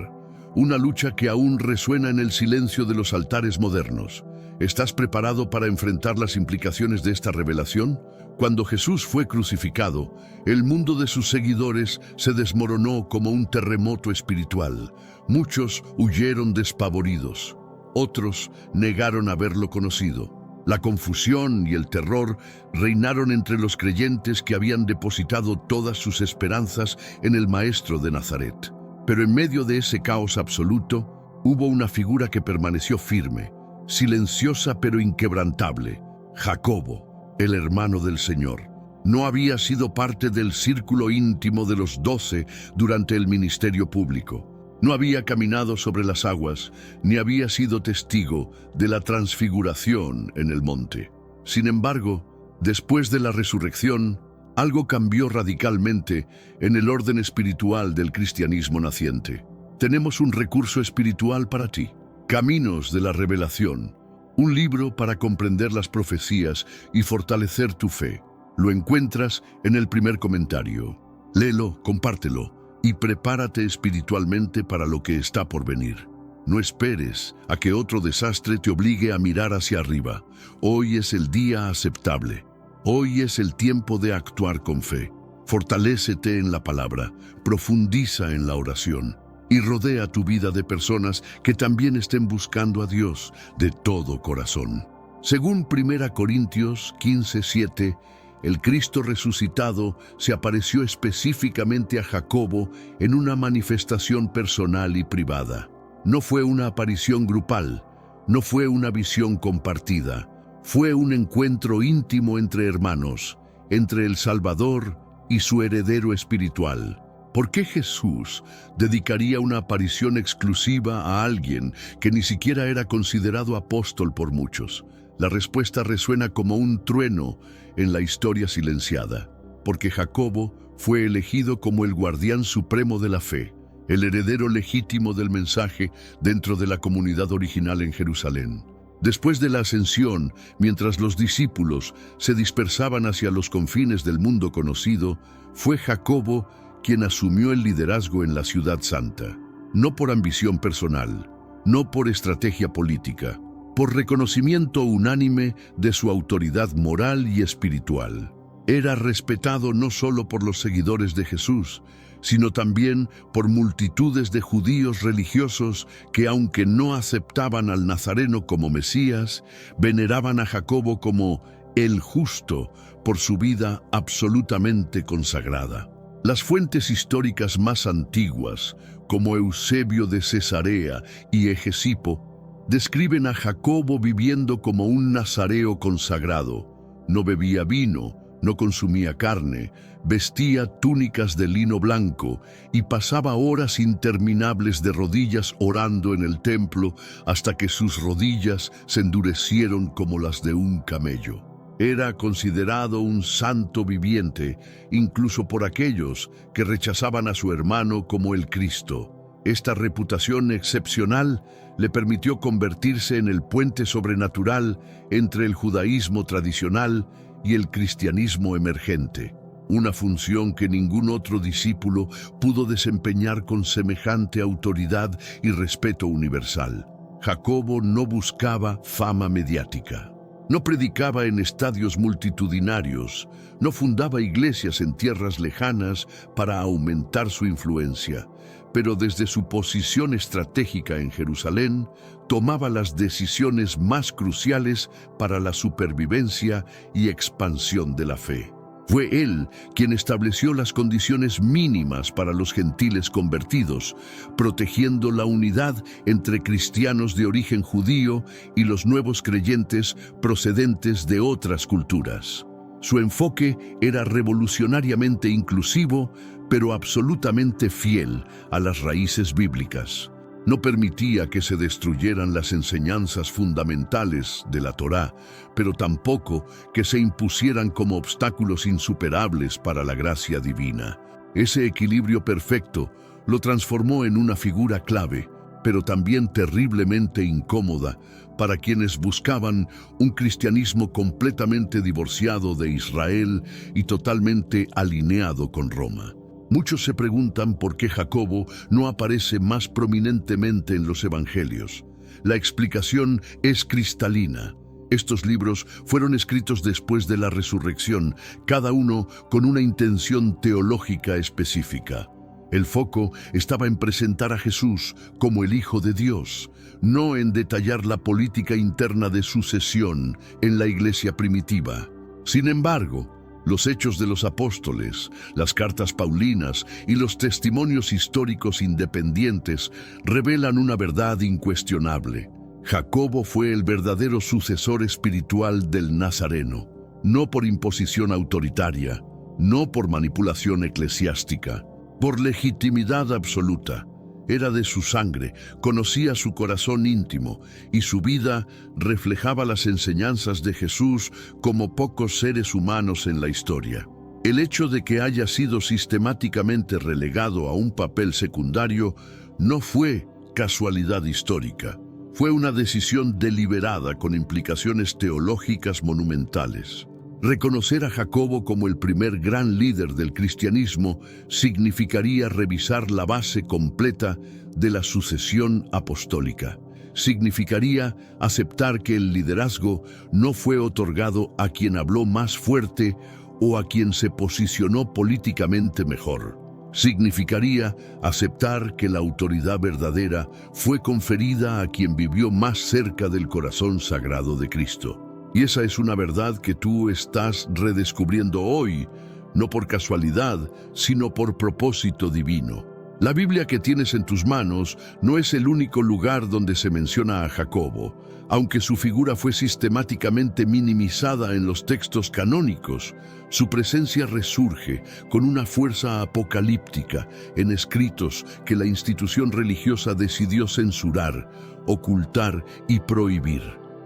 Una lucha que aún resuena en el silencio de los altares modernos. ¿Estás preparado para enfrentar las implicaciones de esta revelación? Cuando Jesús fue crucificado, el mundo de sus seguidores se desmoronó como un terremoto espiritual. Muchos huyeron despavoridos. Otros negaron haberlo conocido. La confusión y el terror reinaron entre los creyentes que habían depositado todas sus esperanzas en el Maestro de Nazaret. Pero en medio de ese caos absoluto, hubo una figura que permaneció firme, silenciosa pero inquebrantable: Jacobo, el hermano del Señor. No había sido parte del círculo íntimo de los 12 durante el ministerio público. No había caminado sobre las aguas, ni había sido testigo de la transfiguración en el monte. Sin embargo, después de la resurrección, algo cambió radicalmente en el orden espiritual del cristianismo naciente. Tenemos un recurso espiritual para ti: Caminos de la Revelación, un libro para comprender las profecías y fortalecer tu fe. Lo encuentras en el primer comentario. Léelo, compártelo y prepárate espiritualmente para lo que está por venir. No esperes a que otro desastre te obligue a mirar hacia arriba. Hoy es el día aceptable. Hoy es el tiempo de actuar con fe. Fortalécete en la palabra, profundiza en la oración y rodea tu vida de personas que también estén buscando a Dios de todo corazón. Según 1 Corintios 15:7, el Cristo resucitado se apareció específicamente a Jacobo en una manifestación personal y privada. No fue una aparición grupal, no fue una visión compartida, fue un encuentro íntimo entre hermanos, entre el Salvador y su heredero espiritual. ¿Por qué Jesús dedicaría una aparición exclusiva a alguien que ni siquiera era considerado apóstol por muchos? La respuesta resuena como un trueno en la historia silenciada, porque Jacobo fue elegido como el guardián supremo de la fe, el heredero legítimo del mensaje dentro de la comunidad original en Jerusalén. Después de la ascensión, mientras los discípulos se dispersaban hacia los confines del mundo conocido, fue Jacobo quien asumió el liderazgo en la ciudad santa, no por ambición personal, no por estrategia política, por reconocimiento unánime de su autoridad moral y espiritual. Era respetado no solo por los seguidores de Jesús, sino también por multitudes de judíos religiosos que, aunque no aceptaban al Nazareno como Mesías, veneraban a Jacobo como el justo por su vida absolutamente consagrada. Las fuentes históricas más antiguas, como Eusebio de Cesarea y Hegesipo, describen a Jacobo viviendo como un nazareo consagrado. No bebía vino, no consumía carne, vestía túnicas de lino blanco y pasaba horas interminables de rodillas orando en el templo hasta que sus rodillas se endurecieron como las de un camello. Era considerado un santo viviente, incluso por aquellos que rechazaban a su hermano como el Cristo. Esta reputación excepcional le permitió convertirse en el puente sobrenatural entre el judaísmo tradicional y el cristianismo emergente, una función que ningún otro discípulo pudo desempeñar con semejante autoridad y respeto universal. Jacobo no buscaba fama mediática. No predicaba en estadios multitudinarios, no fundaba iglesias en tierras lejanas para aumentar su influencia, pero desde su posición estratégica en Jerusalén, tomaba las decisiones más cruciales para la supervivencia y expansión de la fe. Fue él quien estableció las condiciones mínimas para los gentiles convertidos, protegiendo la unidad entre cristianos de origen judío y los nuevos creyentes procedentes de otras culturas. Su enfoque era revolucionariamente inclusivo, pero absolutamente fiel a las raíces bíblicas. No permitía que se destruyeran las enseñanzas fundamentales de la Torá, pero tampoco que se impusieran como obstáculos insuperables para la gracia divina. Ese equilibrio perfecto lo transformó en una figura clave, pero también terriblemente incómoda para quienes buscaban un cristianismo completamente divorciado de Israel y totalmente alineado con Roma. Muchos se preguntan por qué Jacobo no aparece más prominentemente en los evangelios. La explicación es cristalina. Estos libros fueron escritos después de la resurrección, cada uno con una intención teológica específica. El foco estaba en presentar a Jesús como el Hijo de Dios, no en detallar la política interna de sucesión en la iglesia primitiva. Sin embargo, los Hechos de los Apóstoles, las cartas paulinas y los testimonios históricos independientes revelan una verdad incuestionable. Jacobo fue el verdadero sucesor espiritual del Nazareno, no por imposición autoritaria, no por manipulación eclesiástica, por legitimidad absoluta. Era de su sangre, conocía su corazón íntimo y su vida reflejaba las enseñanzas de Jesús como pocos seres humanos en la historia. El hecho de que haya sido sistemáticamente relegado a un papel secundario no fue casualidad histórica. Fue una decisión deliberada con implicaciones teológicas monumentales. Reconocer a Jacobo como el primer gran líder del cristianismo significaría revisar la base completa de la sucesión apostólica. Significaría aceptar que el liderazgo no fue otorgado a quien habló más fuerte o a quien se posicionó políticamente mejor. Significaría aceptar que la autoridad verdadera fue conferida a quien vivió más cerca del corazón sagrado de Cristo. Y esa es una verdad que tú estás redescubriendo hoy, no por casualidad, sino por propósito divino. La Biblia que tienes en tus manos no es el único lugar donde se menciona a Jacobo, aunque su figura fue sistemáticamente minimizada en los textos canónicos. Su presencia resurge con una fuerza apocalíptica en escritos que la institución religiosa decidió censurar, ocultar y prohibir.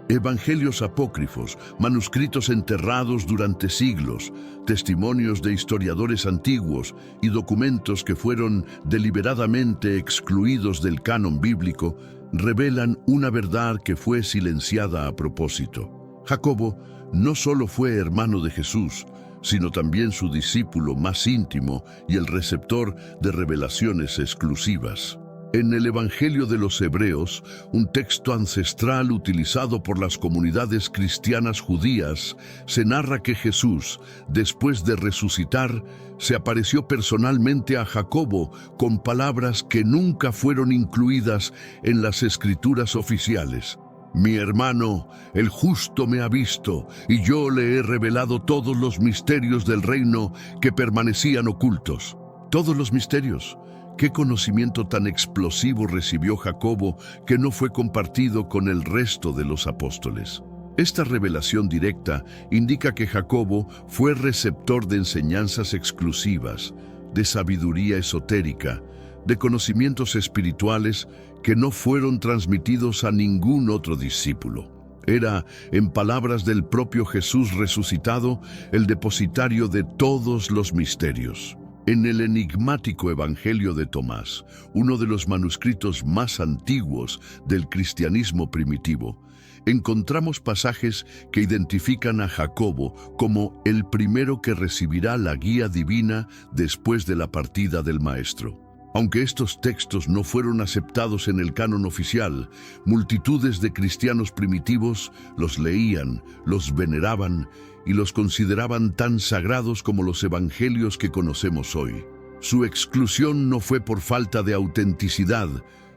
Evangelios apócrifos, manuscritos enterrados durante siglos, testimonios de historiadores antiguos y documentos que fueron deliberadamente excluidos del canon bíblico revelan una verdad que fue silenciada a propósito. Jacobo no solo fue hermano de Jesús, sino también su discípulo más íntimo y el receptor de revelaciones exclusivas. En el Evangelio de los Hebreos, un texto ancestral utilizado por las comunidades cristianas judías, se narra que Jesús, después de resucitar, se apareció personalmente a Jacobo con palabras que nunca fueron incluidas en las escrituras oficiales. Mi hermano, el justo me ha visto, y yo le he revelado todos los misterios del reino que permanecían ocultos. Todos los misterios. ¿Qué conocimiento tan explosivo recibió Jacobo que no fue compartido con el resto de los apóstoles? Esta revelación directa indica que Jacobo fue receptor de enseñanzas exclusivas, de sabiduría esotérica, de conocimientos espirituales que no fueron transmitidos a ningún otro discípulo. Era, en palabras del propio Jesús resucitado, el depositario de todos los misterios. En el enigmático Evangelio de Tomás, uno de los manuscritos más antiguos del cristianismo primitivo, encontramos pasajes que identifican a Jacobo como el primero que recibirá la guía divina después de la partida del Maestro. Aunque estos textos no fueron aceptados en el canon oficial, multitudes de cristianos primitivos los leían, los veneraban y los consideraban tan sagrados como los evangelios que conocemos hoy. Su exclusión no fue por falta de autenticidad,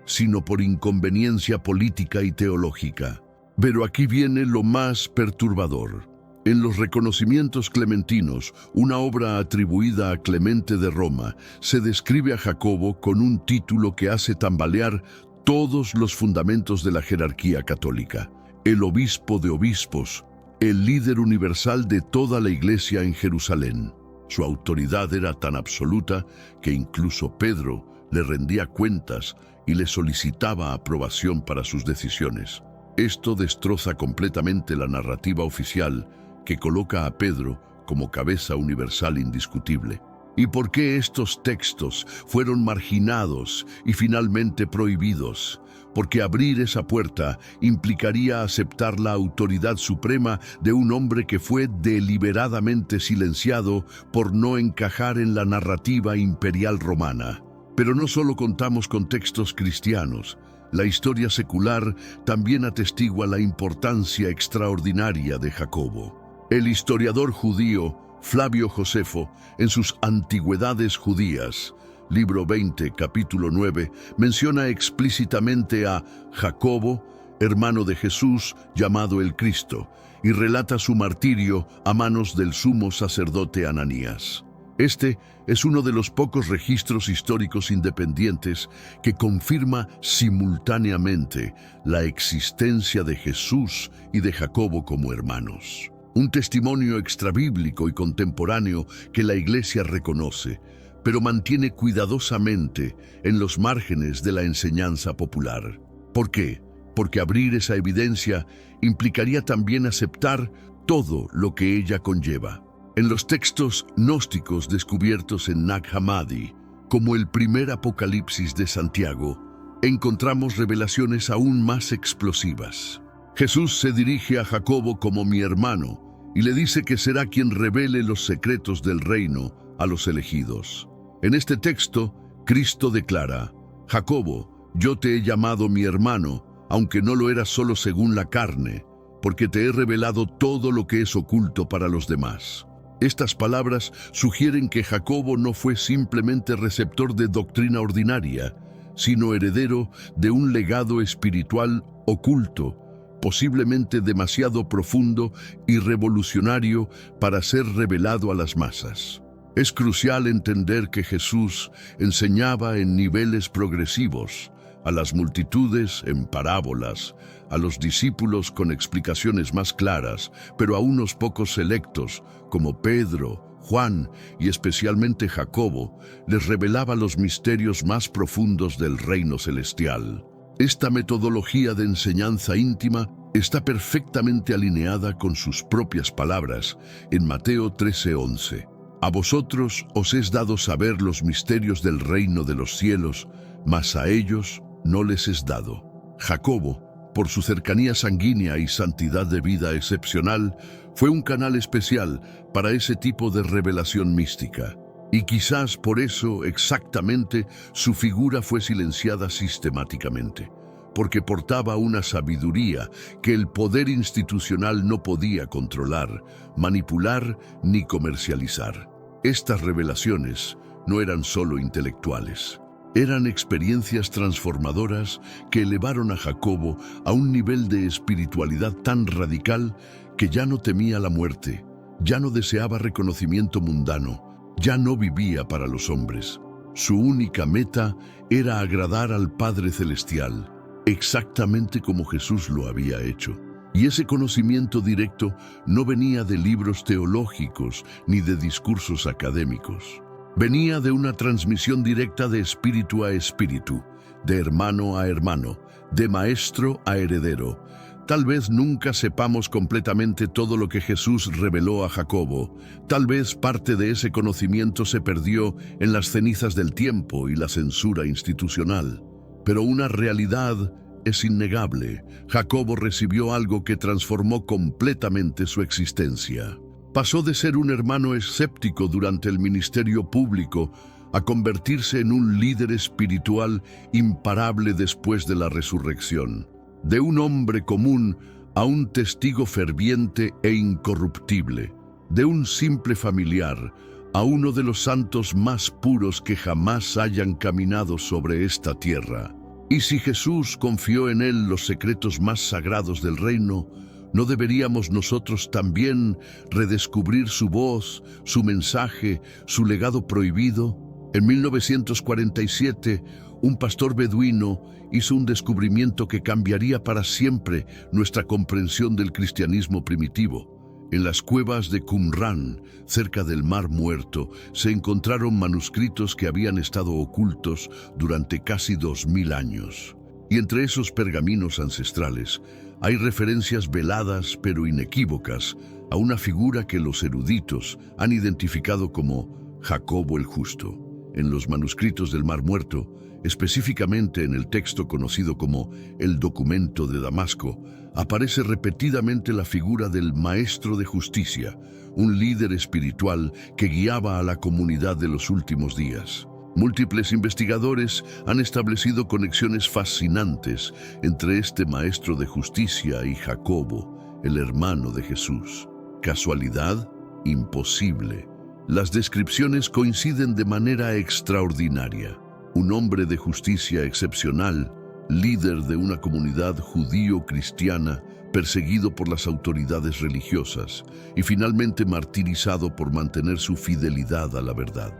sino por inconveniencia política y teológica. Pero aquí viene lo más perturbador. En los reconocimientos clementinos, una obra atribuida a Clemente de Roma, se describe a Jacobo con un título que hace tambalear todos los fundamentos de la jerarquía católica: el obispo de obispos, el líder universal de toda la Iglesia en Jerusalén. Su autoridad era tan absoluta que incluso Pedro le rendía cuentas y le solicitaba aprobación para sus decisiones. Esto destroza completamente la narrativa oficial que coloca a Pedro como cabeza universal indiscutible. ¿Y por qué estos textos fueron marginados y finalmente prohibidos? Porque abrir esa puerta implicaría aceptar la autoridad suprema de un hombre que fue deliberadamente silenciado por no encajar en la narrativa imperial romana. Pero no solo contamos con textos cristianos. La historia secular también atestigua la importancia extraordinaria de Jacobo. El historiador judío Flavio Josefo, en sus Antigüedades Judías, libro 20, capítulo 9, menciona explícitamente a Jacobo, hermano de Jesús, llamado el Cristo, y relata su martirio a manos del sumo sacerdote Ananías. Este es uno de los pocos registros históricos independientes que confirma simultáneamente la existencia de Jesús y de Jacobo como hermanos. Un testimonio extrabíblico y contemporáneo que la Iglesia reconoce, pero mantiene cuidadosamente en los márgenes de la enseñanza popular. ¿Por qué? Porque abrir esa evidencia implicaría también aceptar todo lo que ella conlleva. En los textos gnósticos descubiertos en Nag Hammadi, como el primer Apocalipsis de Santiago, encontramos revelaciones aún más explosivas. Jesús se dirige a Jacobo como mi hermano y le dice que será quien revele los secretos del reino a los elegidos. En este texto, Cristo declara: Jacobo, yo te he llamado mi hermano, aunque no lo eras solo según la carne, porque te he revelado todo lo que es oculto para los demás. Estas palabras sugieren que Jacobo no fue simplemente receptor de doctrina ordinaria, sino heredero de un legado espiritual oculto, posiblemente demasiado profundo y revolucionario para ser revelado a las masas. Es crucial entender que Jesús enseñaba en niveles progresivos, a las multitudes en parábolas, a los discípulos con explicaciones más claras, pero a unos pocos selectos, como Pedro, Juan y especialmente Jacobo, les revelaba los misterios más profundos del reino celestial. Esta metodología de enseñanza íntima está perfectamente alineada con sus propias palabras en Mateo 13:11. A vosotros os es dado saber los misterios del reino de los cielos, mas a ellos no les es dado. Jacobo, por su cercanía sanguínea y santidad de vida excepcional, fue un canal especial para ese tipo de revelación mística. Y quizás por eso exactamente su figura fue silenciada sistemáticamente, porque portaba una sabiduría que el poder institucional no podía controlar, manipular ni comercializar. Estas revelaciones no eran solo intelectuales. Eran experiencias transformadoras que elevaron a Jacobo a un nivel de espiritualidad tan radical que ya no temía la muerte, ya no deseaba reconocimiento mundano, ya no vivía para los hombres. Su única meta era agradar al Padre Celestial, exactamente como Jesús lo había hecho. Y ese conocimiento directo no venía de libros teológicos ni de discursos académicos. Venía de una transmisión directa de espíritu a espíritu, de hermano a hermano, de maestro a heredero. Tal vez nunca sepamos completamente todo lo que Jesús reveló a Jacobo. Tal vez parte de ese conocimiento se perdió en las cenizas del tiempo y la censura institucional. Pero una realidad es innegable. Jacobo recibió algo que transformó completamente su existencia. Pasó de ser un hermano escéptico durante el ministerio público a convertirse en un líder espiritual imparable después de la resurrección. De un hombre común a un testigo ferviente e incorruptible. De un simple familiar a uno de los santos más puros que jamás hayan caminado sobre esta tierra. Y si Jesús confió en él los secretos más sagrados del reino, ¿no deberíamos nosotros también redescubrir su voz, su mensaje, su legado prohibido? En 1947, un pastor beduino hizo un descubrimiento que cambiaría para siempre nuestra comprensión del cristianismo primitivo. En las cuevas de Qumran, cerca del Mar Muerto, se encontraron manuscritos que habían estado ocultos durante casi 2000 años. Y entre esos pergaminos ancestrales hay referencias veladas pero inequívocas a una figura que los eruditos han identificado como Jacobo el Justo. En los manuscritos del Mar Muerto, específicamente en el texto conocido como el Documento de Damasco, aparece repetidamente la figura del Maestro de Justicia, un líder espiritual que guiaba a la comunidad de los últimos días. Múltiples investigadores han establecido conexiones fascinantes entre este Maestro de Justicia y Jacobo, el hermano de Jesús. ¿Casualidad? Imposible. Las descripciones coinciden de manera extraordinaria. Un hombre de justicia excepcional, líder de una comunidad judío-cristiana, perseguido por las autoridades religiosas y finalmente martirizado por mantener su fidelidad a la verdad.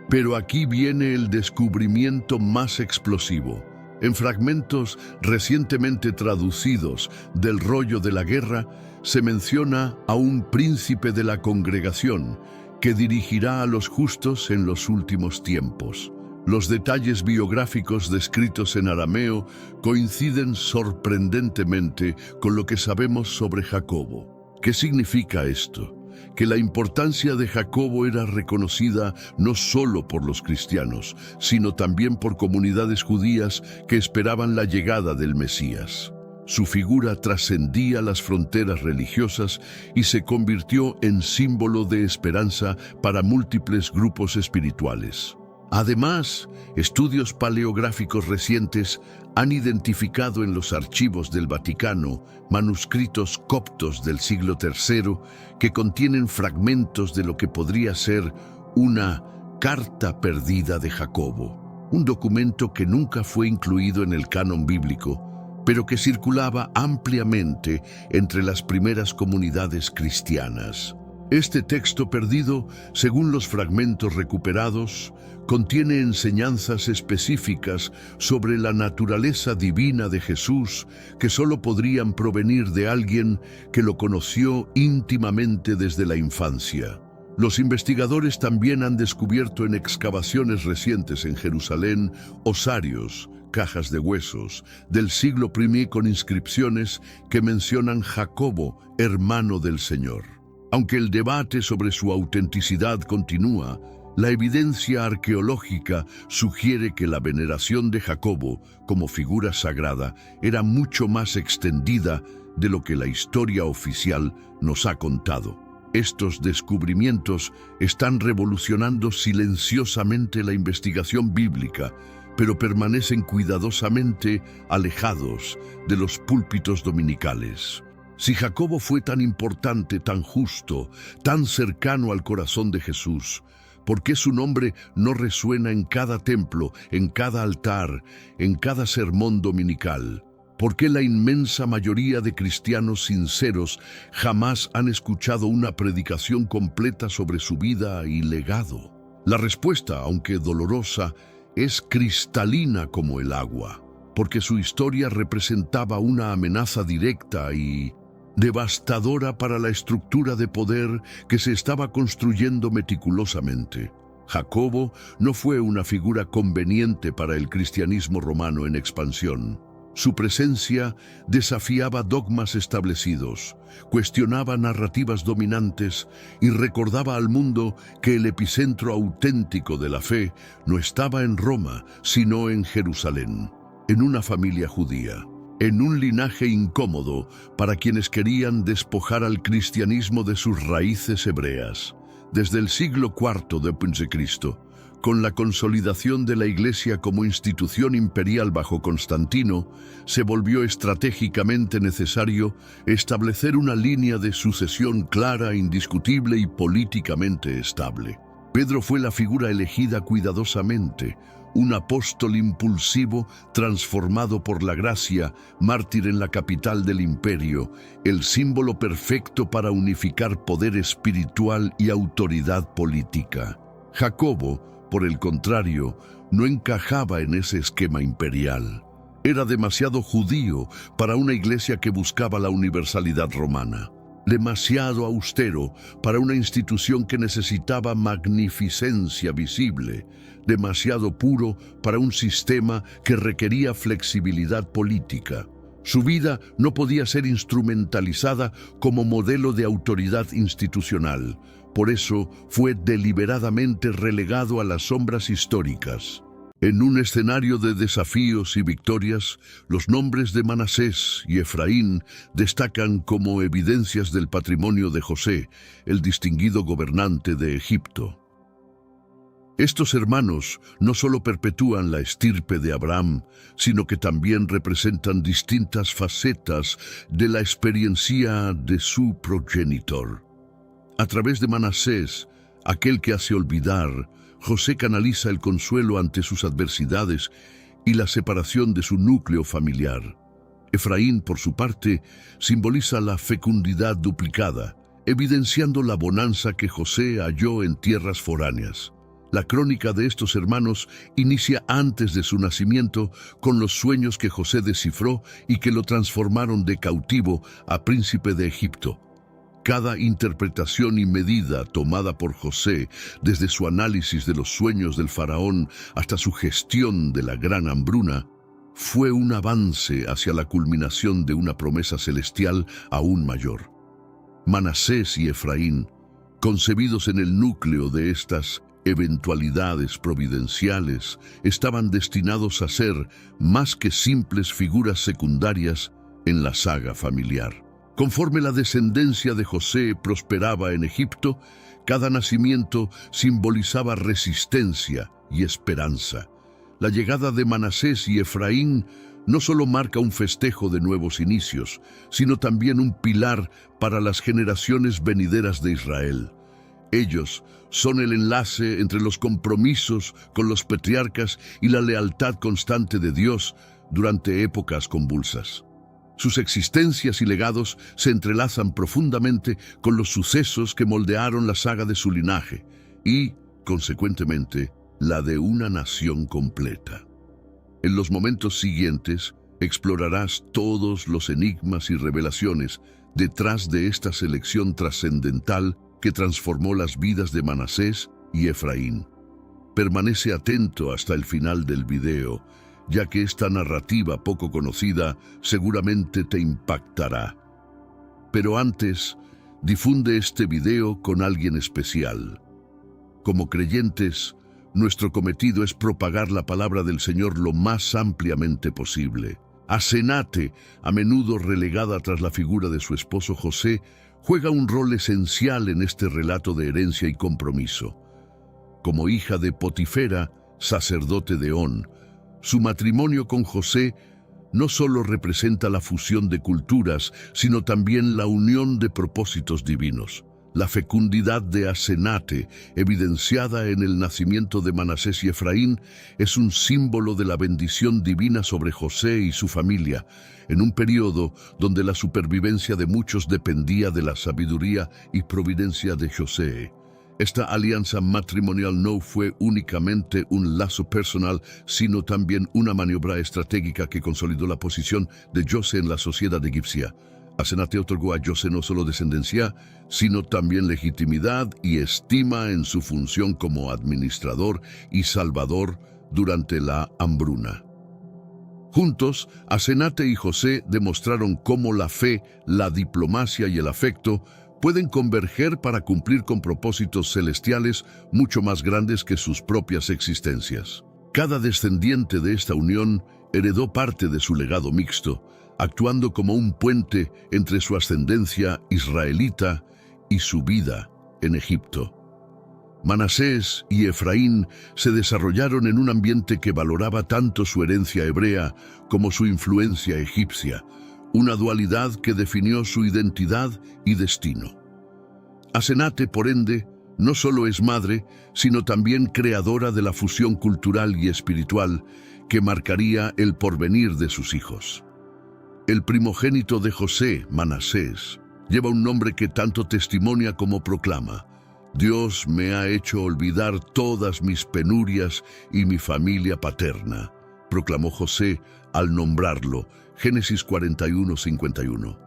Pero aquí viene el descubrimiento más explosivo. En fragmentos recientemente traducidos del rollo de la guerra, se menciona a un príncipe de la congregación que dirigirá a los justos en los últimos tiempos. Los detalles biográficos descritos en arameo coinciden sorprendentemente con lo que sabemos sobre Jacobo. ¿Qué significa esto? Que la importancia de Jacobo era reconocida no solo por los cristianos, sino también por comunidades judías que esperaban la llegada del Mesías. Su figura trascendía las fronteras religiosas y se convirtió en símbolo de esperanza para múltiples grupos espirituales. Además, estudios paleográficos recientes han identificado en los archivos del Vaticano manuscritos coptos del siglo III que contienen fragmentos de lo que podría ser una carta perdida de Jacobo, un documento que nunca fue incluido en el canon bíblico, pero que circulaba ampliamente entre las primeras comunidades cristianas. Este texto perdido, según los fragmentos recuperados, contiene enseñanzas específicas sobre la naturaleza divina de Jesús que solo podrían provenir de alguien que lo conoció íntimamente desde la infancia. Los investigadores también han descubierto en excavaciones recientes en Jerusalén osarios, cajas de huesos, del siglo I con inscripciones que mencionan Jacobo, hermano del Señor. Aunque el debate sobre su autenticidad continúa, la evidencia arqueológica sugiere que la veneración de Jacobo como figura sagrada era mucho más extendida de lo que la historia oficial nos ha contado. Estos descubrimientos están revolucionando silenciosamente la investigación bíblica, pero permanecen cuidadosamente alejados de los púlpitos dominicales. Si Jacobo fue tan importante, tan justo, tan cercano al corazón de Jesús, ¿por qué su nombre no resuena en cada templo, en cada altar, en cada sermón dominical? ¿Por qué la inmensa mayoría de cristianos sinceros jamás han escuchado una predicación completa sobre su vida y legado? La respuesta, aunque dolorosa, es cristalina como el agua, porque su historia representaba una amenaza directa y devastadora para la estructura de poder que se estaba construyendo meticulosamente. Jacobo no fue una figura conveniente para el cristianismo romano en expansión. Su presencia desafiaba dogmas establecidos, cuestionaba narrativas dominantes y recordaba al mundo que el epicentro auténtico de la fe no estaba en Roma, sino en Jerusalén, en una familia judía, en un linaje incómodo para quienes querían despojar al cristianismo de sus raíces hebreas. Desde el siglo IV d.C., con la consolidación de la Iglesia como institución imperial bajo Constantino, se volvió estratégicamente necesario establecer una línea de sucesión clara, indiscutible y políticamente estable. Pedro fue la figura elegida cuidadosamente, un apóstol impulsivo transformado por la gracia, mártir en la capital del imperio, el símbolo perfecto para unificar poder espiritual y autoridad política. Jacobo, por el contrario, no encajaba en ese esquema imperial. Era demasiado judío para una iglesia que buscaba la universalidad romana, demasiado austero para una institución que necesitaba magnificencia visible, demasiado puro para un sistema que requería flexibilidad política. Su vida no podía ser instrumentalizada como modelo de autoridad institucional. Por eso fue deliberadamente relegado a las sombras históricas. En un escenario de desafíos y victorias, los nombres de Manasés y Efraín destacan como evidencias del patrimonio de José, el distinguido gobernante de Egipto. Estos hermanos no solo perpetúan la estirpe de Abraham, sino que también representan distintas facetas de la experiencia de su progenitor. A través de Manasés, aquel que hace olvidar, José canaliza el consuelo ante sus adversidades y la separación de su núcleo familiar. Efraín, por su parte, simboliza la fecundidad duplicada, evidenciando la bonanza que José halló en tierras foráneas. La crónica de estos hermanos inicia antes de su nacimiento con los sueños que José descifró y que lo transformaron de cautivo a príncipe de Egipto. Cada interpretación y medida tomada por José, desde su análisis de los sueños del faraón hasta su gestión de la gran hambruna, fue un avance hacia la culminación de una promesa celestial aún mayor. Manasés y Efraín, concebidos en el núcleo de estas eventualidades providenciales, estaban destinados a ser más que simples figuras secundarias en la saga familiar. Conforme la descendencia de José prosperaba en Egipto, cada nacimiento simbolizaba resistencia y esperanza. La llegada de Manasés y Efraín no solo marca un festejo de nuevos inicios, sino también un pilar para las generaciones venideras de Israel. Ellos son el enlace entre los compromisos con los patriarcas y la lealtad constante de Dios durante épocas convulsas. Sus existencias y legados se entrelazan profundamente con los sucesos que moldearon la saga de su linaje y, consecuentemente, la de una nación completa. En los momentos siguientes, explorarás todos los enigmas y revelaciones detrás de esta selección trascendental que transformó las vidas de Manasés y Efraín. Permanece atento hasta el final del video, ya que esta narrativa poco conocida seguramente te impactará. Pero antes, difunde este video con alguien especial. Como creyentes, nuestro cometido es propagar la palabra del Señor lo más ampliamente posible. Asenate, a menudo relegada tras la figura de su esposo José, juega un rol esencial en este relato de herencia y compromiso. Como hija de Potifera, sacerdote de On, su matrimonio con José no solo representa la fusión de culturas, sino también la unión de propósitos divinos. La fecundidad de Asenate, evidenciada en el nacimiento de Manasés y Efraín, es un símbolo de la bendición divina sobre José y su familia, en un periodo donde la supervivencia de muchos dependía de la sabiduría y providencia de José. Esta alianza matrimonial no fue únicamente un lazo personal, sino también una maniobra estratégica que consolidó la posición de José en la sociedad egipcia. Asenate otorgó a José no solo descendencia, sino también legitimidad y estima en su función como administrador y salvador durante la hambruna. Juntos, Asenate y José demostraron cómo la fe, la diplomacia y el afecto pueden converger para cumplir con propósitos celestiales mucho más grandes que sus propias existencias. Cada descendiente de esta unión heredó parte de su legado mixto, actuando como un puente entre su ascendencia israelita y su vida en Egipto. Manasés y Efraín se desarrollaron en un ambiente que valoraba tanto su herencia hebrea como su influencia egipcia, una dualidad que definió su identidad y destino. Asenate, por ende, no solo es madre, sino también creadora de la fusión cultural y espiritual que marcaría el porvenir de sus hijos. El primogénito de José, Manasés, lleva un nombre que tanto testimonia como proclama: Dios me ha hecho olvidar todas mis penurias y mi familia paterna, proclamó José al nombrarlo, Génesis 41:51.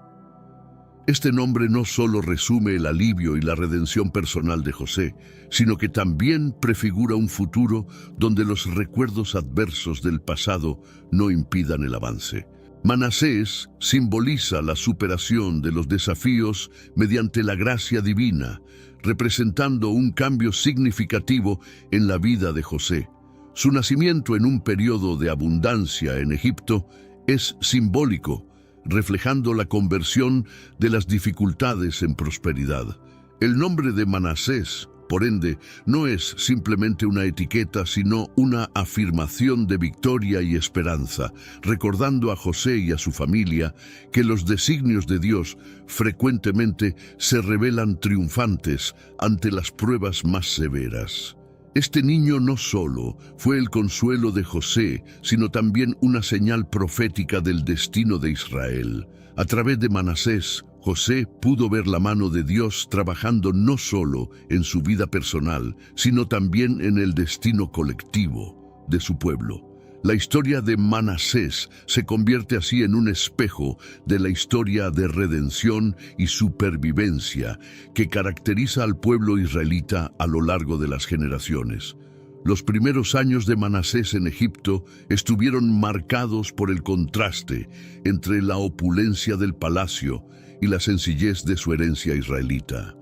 Este nombre no solo resume el alivio y la redención personal de José, sino que también prefigura un futuro donde los recuerdos adversos del pasado no impidan el avance. Manasés simboliza la superación de los desafíos mediante la gracia divina, representando un cambio significativo en la vida de José. Su nacimiento en un periodo de abundancia en Egipto es simbólico, reflejando la conversión de las dificultades en prosperidad. El nombre de Manasés, por ende, no es simplemente una etiqueta, sino una afirmación de victoria y esperanza, recordando a José y a su familia que los designios de Dios frecuentemente se revelan triunfantes ante las pruebas más severas. Este niño no solo fue el consuelo de José, sino también una señal profética del destino de Israel. A través de Manasés, José pudo ver la mano de Dios trabajando no solo en su vida personal, sino también en el destino colectivo de su pueblo. La historia de Manasés se convierte así en un espejo de la historia de redención y supervivencia que caracteriza al pueblo israelita a lo largo de las generaciones. Los primeros años de Manasés en Egipto estuvieron marcados por el contraste entre la opulencia del palacio y la sencillez de su herencia israelita.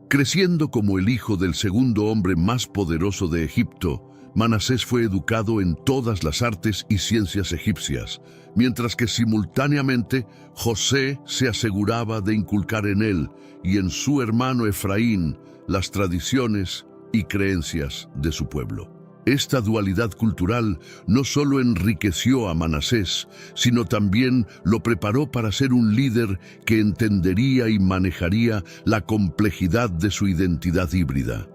Creciendo como el hijo del segundo hombre más poderoso de Egipto, Manasés fue educado en todas las artes y ciencias egipcias, mientras que simultáneamente José se aseguraba de inculcar en él y en su hermano Efraín las tradiciones y creencias de su pueblo. Esta dualidad cultural no solo enriqueció a Manasés, sino también lo preparó para ser un líder que entendería y manejaría la complejidad de su identidad híbrida.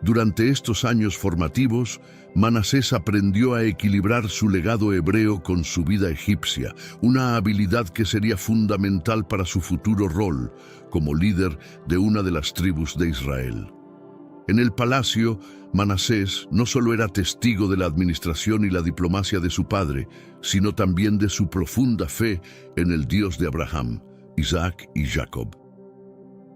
Durante estos años formativos, Manasés aprendió a equilibrar su legado hebreo con su vida egipcia, una habilidad que sería fundamental para su futuro rol como líder de una de las tribus de Israel. En el palacio, Manasés no solo era testigo de la administración y la diplomacia de su padre, sino también de su profunda fe en el Dios de Abraham, Isaac y Jacob.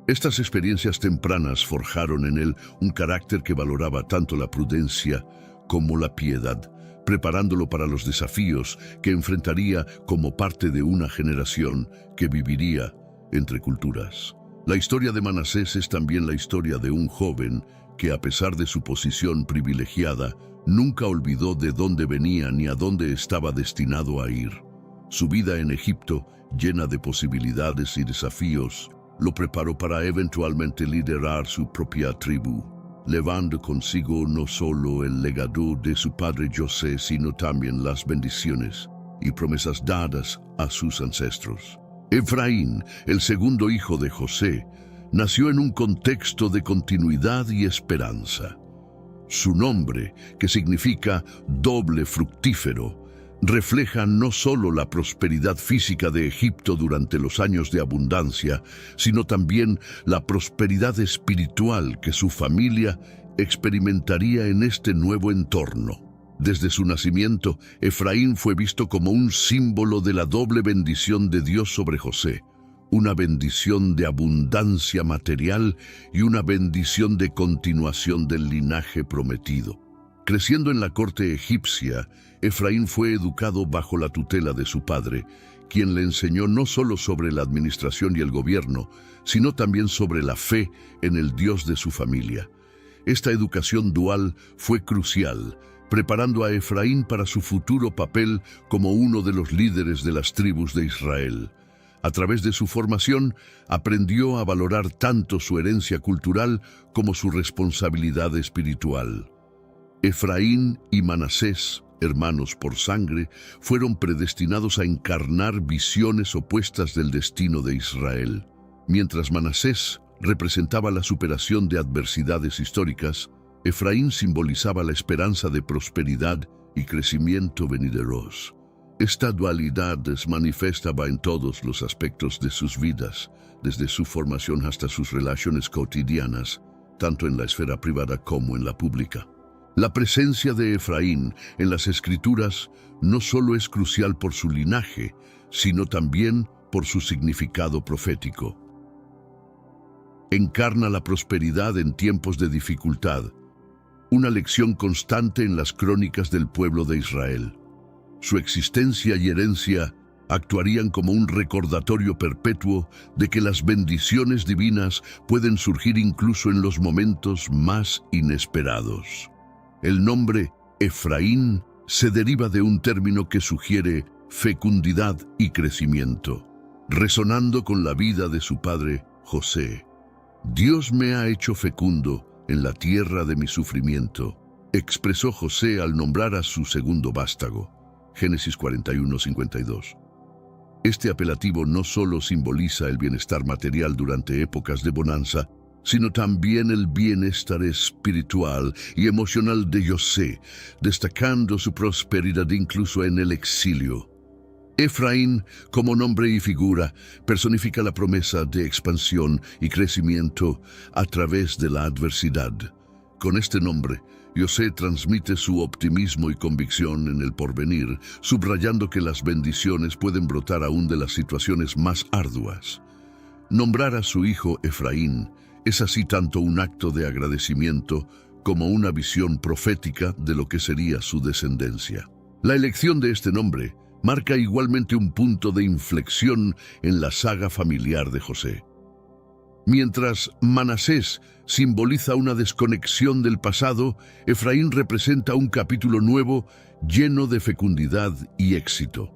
Estas experiencias tempranas forjaron en él un carácter que valoraba tanto la prudencia como la piedad, preparándolo para los desafíos que enfrentaría como parte de una generación que viviría entre culturas. La historia de Manasés es también la historia de un joven que, a pesar de su posición privilegiada, nunca olvidó de dónde venía ni a dónde estaba destinado a ir. Su vida en Egipto, llena de posibilidades y desafíos, lo preparó para eventualmente liderar su propia tribu, llevando consigo no solo el legado de su padre José, sino también las bendiciones y promesas dadas a sus ancestros. Efraín, el segundo hijo de José, nació en un contexto de continuidad y esperanza. Su nombre, que significa doble fructífero, refleja no solo la prosperidad física de Egipto durante los años de abundancia, sino también la prosperidad espiritual que su familia experimentaría en este nuevo entorno. Desde su nacimiento, Efraín fue visto como un símbolo de la doble bendición de Dios sobre José, una bendición de abundancia material y una bendición de continuación del linaje prometido. Creciendo en la corte egipcia, Efraín fue educado bajo la tutela de su padre, quien le enseñó no solo sobre la administración y el gobierno, sino también sobre la fe en el Dios de su familia. Esta educación dual fue crucial, preparando a Efraín para su futuro papel como uno de los líderes de las tribus de Israel. A través de su formación, aprendió a valorar tanto su herencia cultural como su responsabilidad espiritual. Efraín y Manasés, hermanos por sangre, fueron predestinados a encarnar visiones opuestas del destino de Israel. Mientras Manasés representaba la superación de adversidades históricas, Efraín simbolizaba la esperanza de prosperidad y crecimiento venideros. Esta dualidad se manifestaba en todos los aspectos de sus vidas, desde su formación hasta sus relaciones cotidianas, tanto en la esfera privada como en la pública. La presencia de Efraín en las Escrituras no solo es crucial por su linaje, sino también por su significado profético. Encarna la prosperidad en tiempos de dificultad, una lección constante en las crónicas del pueblo de Israel. Su existencia y herencia actuarían como un recordatorio perpetuo de que las bendiciones divinas pueden surgir incluso en los momentos más inesperados. El nombre Efraín se deriva de un término que sugiere fecundidad y crecimiento, resonando con la vida de su padre José. Dios me ha hecho fecundo en la tierra de mi sufrimiento, expresó José al nombrar a su segundo vástago. Génesis 41:52. Este apelativo no solo simboliza el bienestar material durante épocas de bonanza, sino también el bienestar espiritual y emocional de José, destacando su prosperidad incluso en el exilio. Efraín, como nombre y figura, personifica la promesa de expansión y crecimiento a través de la adversidad. Con este nombre, José transmite su optimismo y convicción en el porvenir, subrayando que las bendiciones pueden brotar aún de las situaciones más arduas. Nombrar a su hijo Efraín es así tanto un acto de agradecimiento como una visión profética de lo que sería su descendencia. La elección de este nombre marca igualmente un punto de inflexión en la saga familiar de José. Mientras Manasés simboliza una desconexión del pasado, Efraín representa un capítulo nuevo lleno de fecundidad y éxito.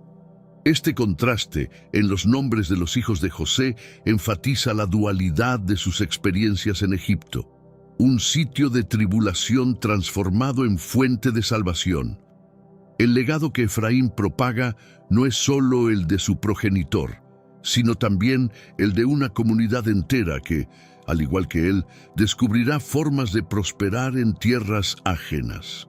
Este contraste en los nombres de los hijos de José enfatiza la dualidad de sus experiencias en Egipto, un sitio de tribulación transformado en fuente de salvación. El legado que Efraín propaga no es solo el de su progenitor, sino también el de una comunidad entera que, al igual que él, descubrirá formas de prosperar en tierras ajenas.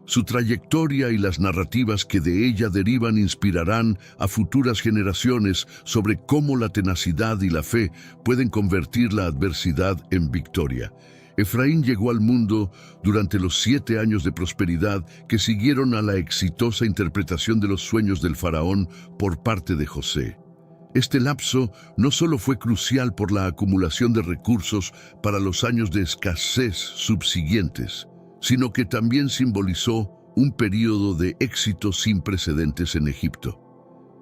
Su trayectoria y las narrativas que de ella derivan inspirarán a futuras generaciones sobre cómo la tenacidad y la fe pueden convertir la adversidad en victoria. Efraín llegó al mundo durante los 7 años de prosperidad que siguieron a la exitosa interpretación de los sueños del faraón por parte de José. Este lapso no solo fue crucial por la acumulación de recursos para los años de escasez subsiguientes, sino que también simbolizó un período de éxito sin precedentes en Egipto.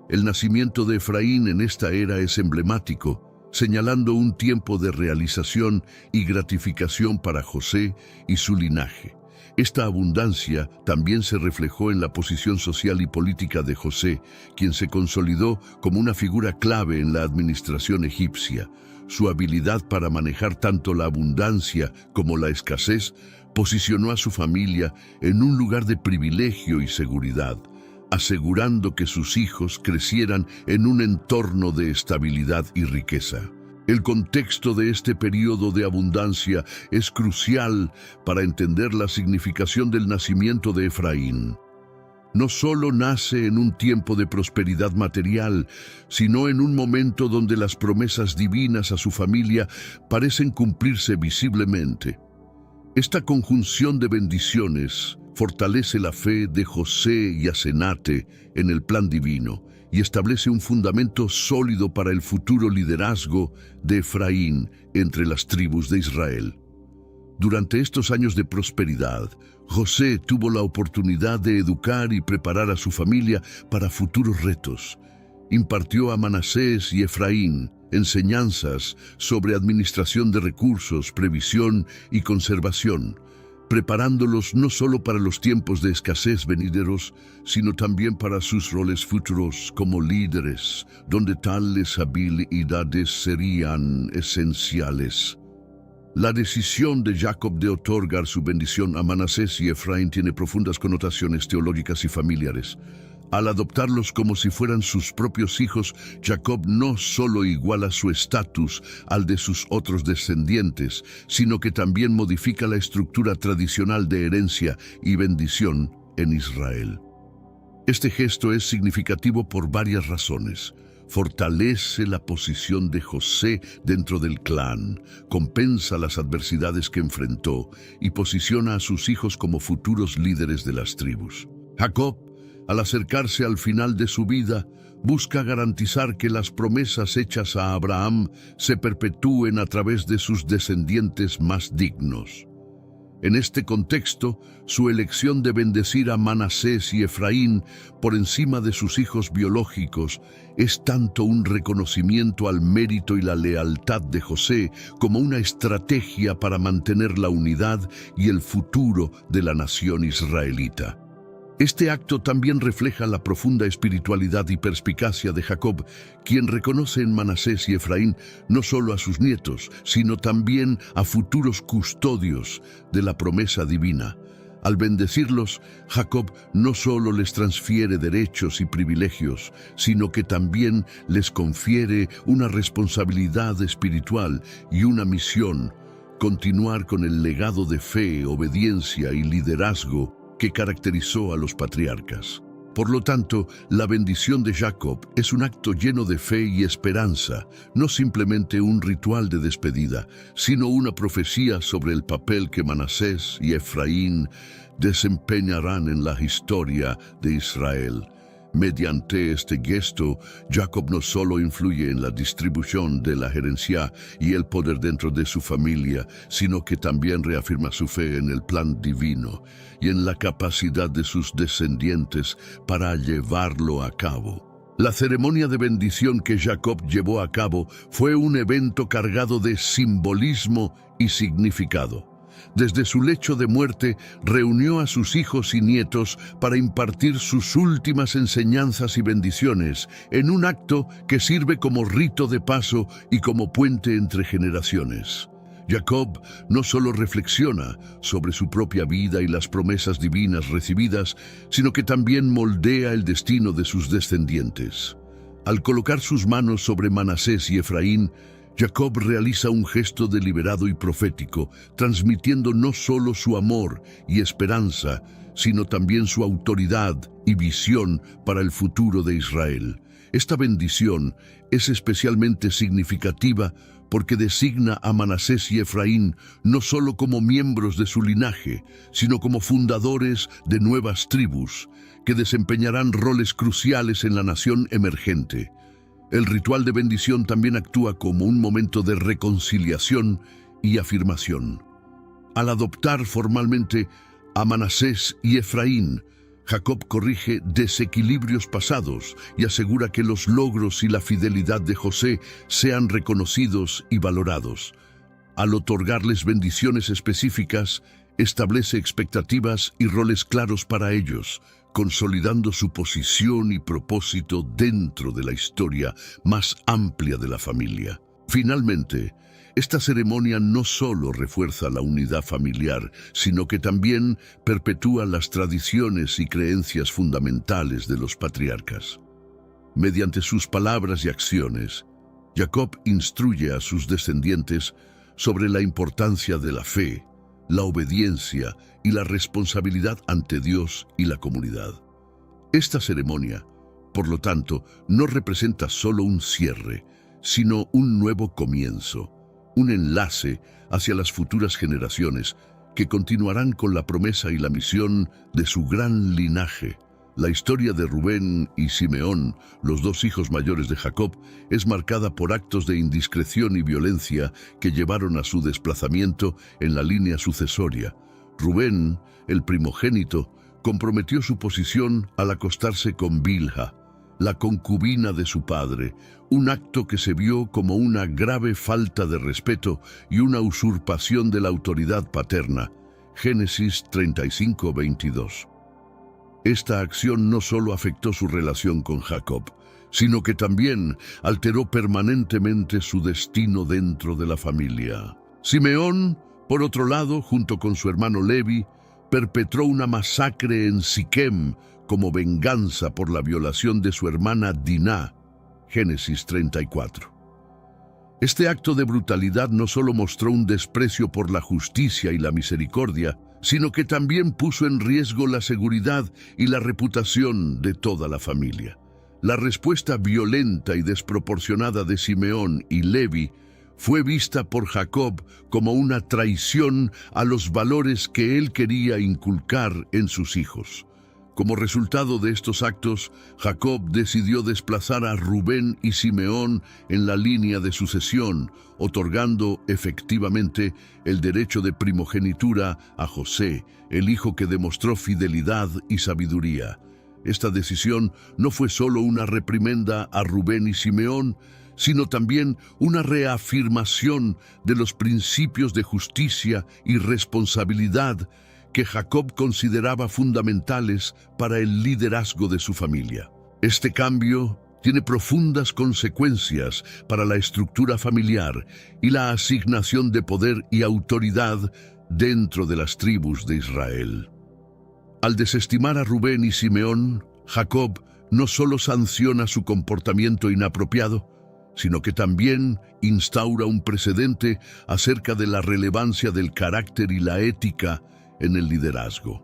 El nacimiento de Efraín en esta era es emblemático, señalando un tiempo de realización y gratificación para José y su linaje. Esta abundancia también se reflejó en la posición social y política de José, quien se consolidó como una figura clave en la administración egipcia. Su habilidad para manejar tanto la abundancia como la escasez posicionó a su familia en un lugar de privilegio y seguridad, asegurando que sus hijos crecieran en un entorno de estabilidad y riqueza. El contexto de este periodo de abundancia es crucial para entender la significación del nacimiento de Efraín. No solo nace en un tiempo de prosperidad material, sino en un momento donde las promesas divinas a su familia parecen cumplirse visiblemente. Esta conjunción de bendiciones fortalece la fe de José y Asenate en el plan divino y establece un fundamento sólido para el futuro liderazgo de Efraín entre las tribus de Israel. Durante estos años de prosperidad, José tuvo la oportunidad de educar y preparar a su familia para futuros retos. Impartió a Manasés y Efraín enseñanzas sobre administración de recursos, previsión y conservación, preparándolos no solo para los tiempos de escasez venideros, sino también para sus roles futuros como líderes, donde tales habilidades serían esenciales. La decisión de Jacob de otorgar su bendición a Manasés y Efraín tiene profundas connotaciones teológicas y familiares. Al adoptarlos como si fueran sus propios hijos, Jacob no solo iguala su estatus al de sus otros descendientes, sino que también modifica la estructura tradicional de herencia y bendición en Israel. Este gesto es significativo por varias razones. Fortalece la posición de José dentro del clan, compensa las adversidades que enfrentó y posiciona a sus hijos como futuros líderes de las tribus. Jacob, al acercarse al final de su vida, busca garantizar que las promesas hechas a Abraham se perpetúen a través de sus descendientes más dignos. En este contexto, su elección de bendecir a Manasés y Efraín por encima de sus hijos biológicos es tanto un reconocimiento al mérito y la lealtad de José como una estrategia para mantener la unidad y el futuro de la nación israelita. Este acto también refleja la profunda espiritualidad y perspicacia de Jacob, quien reconoce en Manasés y Efraín no solo a sus nietos, sino también a futuros custodios de la promesa divina. Al bendecirlos, Jacob no solo les transfiere derechos y privilegios, sino que también les confiere una responsabilidad espiritual y una misión: continuar con el legado de fe, obediencia y liderazgo que caracterizó a los patriarcas. Por lo tanto, la bendición de Jacob es un acto lleno de fe y esperanza, no simplemente un ritual de despedida, sino una profecía sobre el papel que Manasés y Efraín desempeñarán en la historia de Israel. Mediante este gesto, Jacob no solo influye en la distribución de la herencia y el poder dentro de su familia, sino que también reafirma su fe en el plan divino y en la capacidad de sus descendientes para llevarlo a cabo. La ceremonia de bendición que Jacob llevó a cabo fue un evento cargado de simbolismo y significado. Desde su lecho de muerte, reunió a sus hijos y nietos para impartir sus últimas enseñanzas y bendiciones, en un acto que sirve como rito de paso y como puente entre generaciones. Jacob no solo reflexiona sobre su propia vida y las promesas divinas recibidas, sino que también moldea el destino de sus descendientes. Al colocar sus manos sobre Manasés y Efraín, Jacob realiza un gesto deliberado y profético, transmitiendo no solo su amor y esperanza, sino también su autoridad y visión para el futuro de Israel. Esta bendición es especialmente significativa porque designa a Manasés y Efraín no solo como miembros de su linaje, sino como fundadores de nuevas tribus, que desempeñarán roles cruciales en la nación emergente. El ritual de bendición también actúa como un momento de reconciliación y afirmación. Al adoptar formalmente a Manasés y Efraín, Jacob corrige desequilibrios pasados y asegura que los logros y la fidelidad de José sean reconocidos y valorados. Al otorgarles bendiciones específicas, establece expectativas y roles claros para ellos, consolidando su posición y propósito dentro de la historia más amplia de la familia. Finalmente, esta ceremonia no solo refuerza la unidad familiar, sino que también perpetúa las tradiciones y creencias fundamentales de los patriarcas. Mediante sus palabras y acciones, Jacob instruye a sus descendientes sobre la importancia de la fe, la obediencia y la responsabilidad ante Dios y la comunidad. Esta ceremonia, por lo tanto, no representa solo un cierre, sino un nuevo comienzo, un enlace hacia las futuras generaciones que continuarán con la promesa y la misión de su gran linaje. La historia de Rubén y Simeón, los dos hijos mayores de Jacob, es marcada por actos de indiscreción y violencia que llevaron a su desplazamiento en la línea sucesoria. Rubén, el primogénito, comprometió su posición al acostarse con Bilha, la concubina de su padre, un acto que se vio como una grave falta de respeto y una usurpación de la autoridad paterna. Génesis 35:22. Esta acción no solo afectó su relación con Jacob, sino que también alteró permanentemente su destino dentro de la familia. Simeón, por otro lado, junto con su hermano Levi, perpetró una masacre en Siquem como venganza por la violación de su hermana Diná. Génesis 34. Este acto de brutalidad no solo mostró un desprecio por la justicia y la misericordia, sino que también puso en riesgo la seguridad y la reputación de toda la familia. La respuesta violenta y desproporcionada de Simeón y Levi fue vista por Jacob como una traición a los valores que él quería inculcar en sus hijos. Como resultado de estos actos, Jacob decidió desplazar a Rubén y Simeón en la línea de sucesión, otorgando efectivamente el derecho de primogenitura a José, el hijo que demostró fidelidad y sabiduría. Esta decisión no fue solo una reprimenda a Rubén y Simeón, sino también una reafirmación de los principios de justicia y responsabilidad que Jacob consideraba fundamentales para el liderazgo de su familia. Este cambio tiene profundas consecuencias para la estructura familiar y la asignación de poder y autoridad dentro de las tribus de Israel. Al desestimar a Rubén y Simeón, Jacob no solo sanciona su comportamiento inapropiado, sino que también instaura un precedente acerca de la relevancia del carácter y la ética en el liderazgo.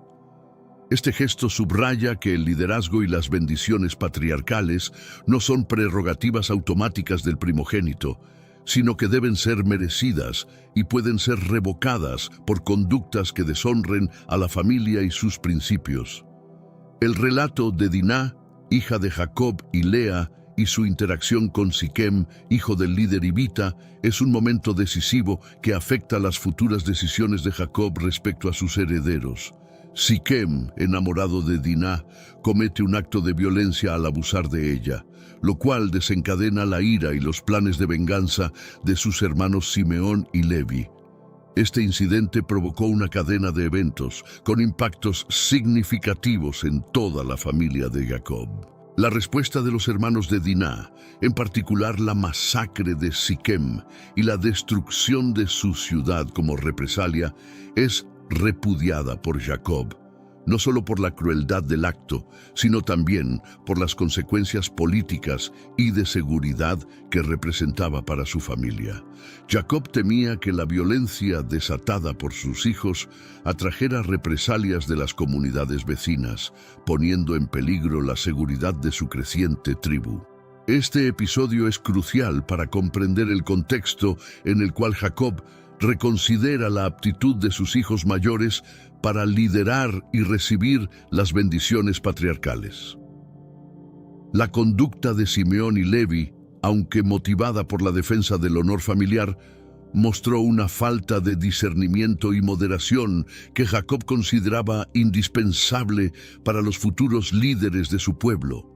Este gesto subraya que el liderazgo y las bendiciones patriarcales no son prerrogativas automáticas del primogénito, sino que deben ser merecidas y pueden ser revocadas por conductas que deshonren a la familia y sus principios. El relato de Diná, hija de Jacob y Lea, y su interacción con Siquem, hijo del líder ibita, es un momento decisivo que afecta las futuras decisiones de Jacob respecto a sus herederos. Siquem, enamorado de Diná, comete un acto de violencia al abusar de ella, lo cual desencadena la ira y los planes de venganza de sus hermanos Simeón y Levi. Este incidente provocó una cadena de eventos con impactos significativos en toda la familia de Jacob. La respuesta de los hermanos de Diná, en particular la masacre de Siquem y la destrucción de su ciudad como represalia, es repudiada por Jacob, no solo por la crueldad del acto, sino también por las consecuencias políticas y de seguridad que representaba para su familia. Jacob temía que la violencia desatada por sus hijos atrajera represalias de las comunidades vecinas, poniendo en peligro la seguridad de su creciente tribu. Este episodio es crucial para comprender el contexto en el cual Jacob reconsidera la aptitud de sus hijos mayores para liderar y recibir las bendiciones patriarcales. La conducta de Simeón y Levi, aunque motivada por la defensa del honor familiar, mostró una falta de discernimiento y moderación que Jacob consideraba indispensable para los futuros líderes de su pueblo.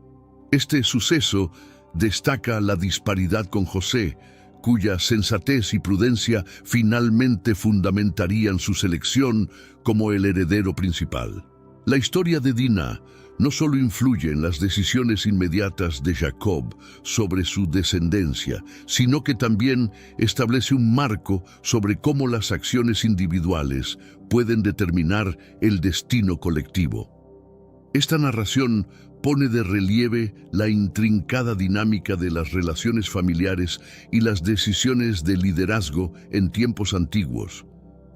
Este suceso destaca la disparidad con José, cuya sensatez y prudencia finalmente fundamentarían su selección como el heredero principal. La historia de Dina no solo influye en las decisiones inmediatas de Jacob sobre su descendencia, sino que también establece un marco sobre cómo las acciones individuales pueden determinar el destino colectivo. Esta narración pone de relieve la intrincada dinámica de las relaciones familiares y las decisiones de liderazgo en tiempos antiguos,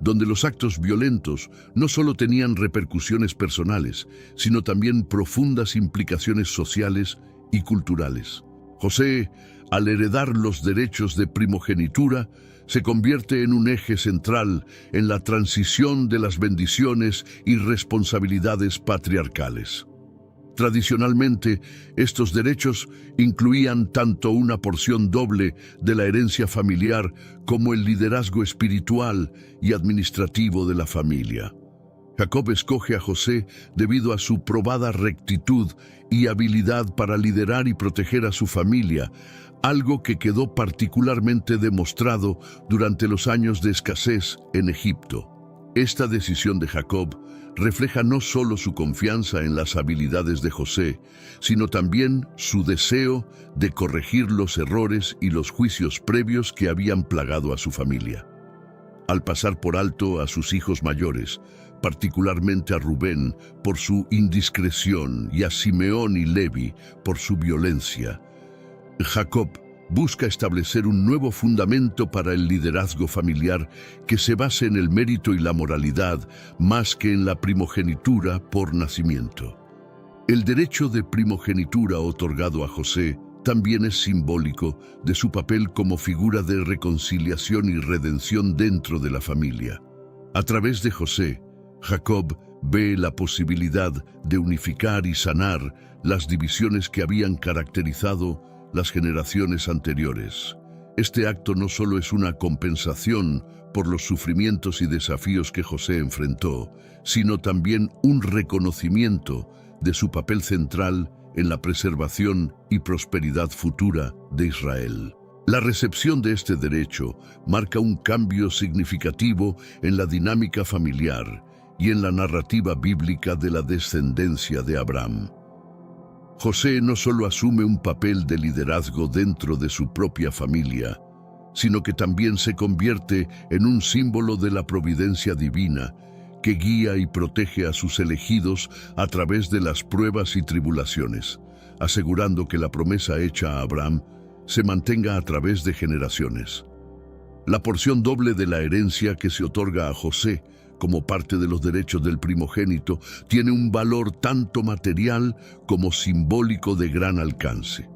donde los actos violentos no solo tenían repercusiones personales, sino también profundas implicaciones sociales y culturales. José, al heredar los derechos de primogenitura, se convierte en un eje central en la transición de las bendiciones y responsabilidades patriarcales. Tradicionalmente, estos derechos incluían tanto una porción doble de la herencia familiar como el liderazgo espiritual y administrativo de la familia. Jacob escoge a José debido a su probada rectitud y habilidad para liderar y proteger a su familia, algo que quedó particularmente demostrado durante los años de escasez en Egipto. Esta decisión de Jacob refleja no solo su confianza en las habilidades de José, sino también su deseo de corregir los errores y los juicios previos que habían plagado a su familia. Al pasar por alto a sus hijos mayores, particularmente a Rubén por su indiscreción y a Simeón y Levi por su violencia, Jacob busca establecer un nuevo fundamento para el liderazgo familiar que se base en el mérito y la moralidad más que en la primogenitura por nacimiento. El derecho de primogenitura otorgado a José también es simbólico de su papel como figura de reconciliación y redención dentro de la familia. A través de José, Jacob ve la posibilidad de unificar y sanar las divisiones que habían caracterizado las generaciones anteriores. Este acto no solo es una compensación por los sufrimientos y desafíos que José enfrentó, sino también un reconocimiento de su papel central en la preservación y prosperidad futura de Israel. La recepción de este derecho marca un cambio significativo en la dinámica familiar y en la narrativa bíblica de la descendencia de Abraham. José no solo asume un papel de liderazgo dentro de su propia familia, sino que también se convierte en un símbolo de la providencia divina que guía y protege a sus elegidos a través de las pruebas y tribulaciones, asegurando que la promesa hecha a Abraham se mantenga a través de generaciones. La porción doble de la herencia que se otorga a José como parte de los derechos del primogénito tiene un valor tanto material como simbólico de gran alcance.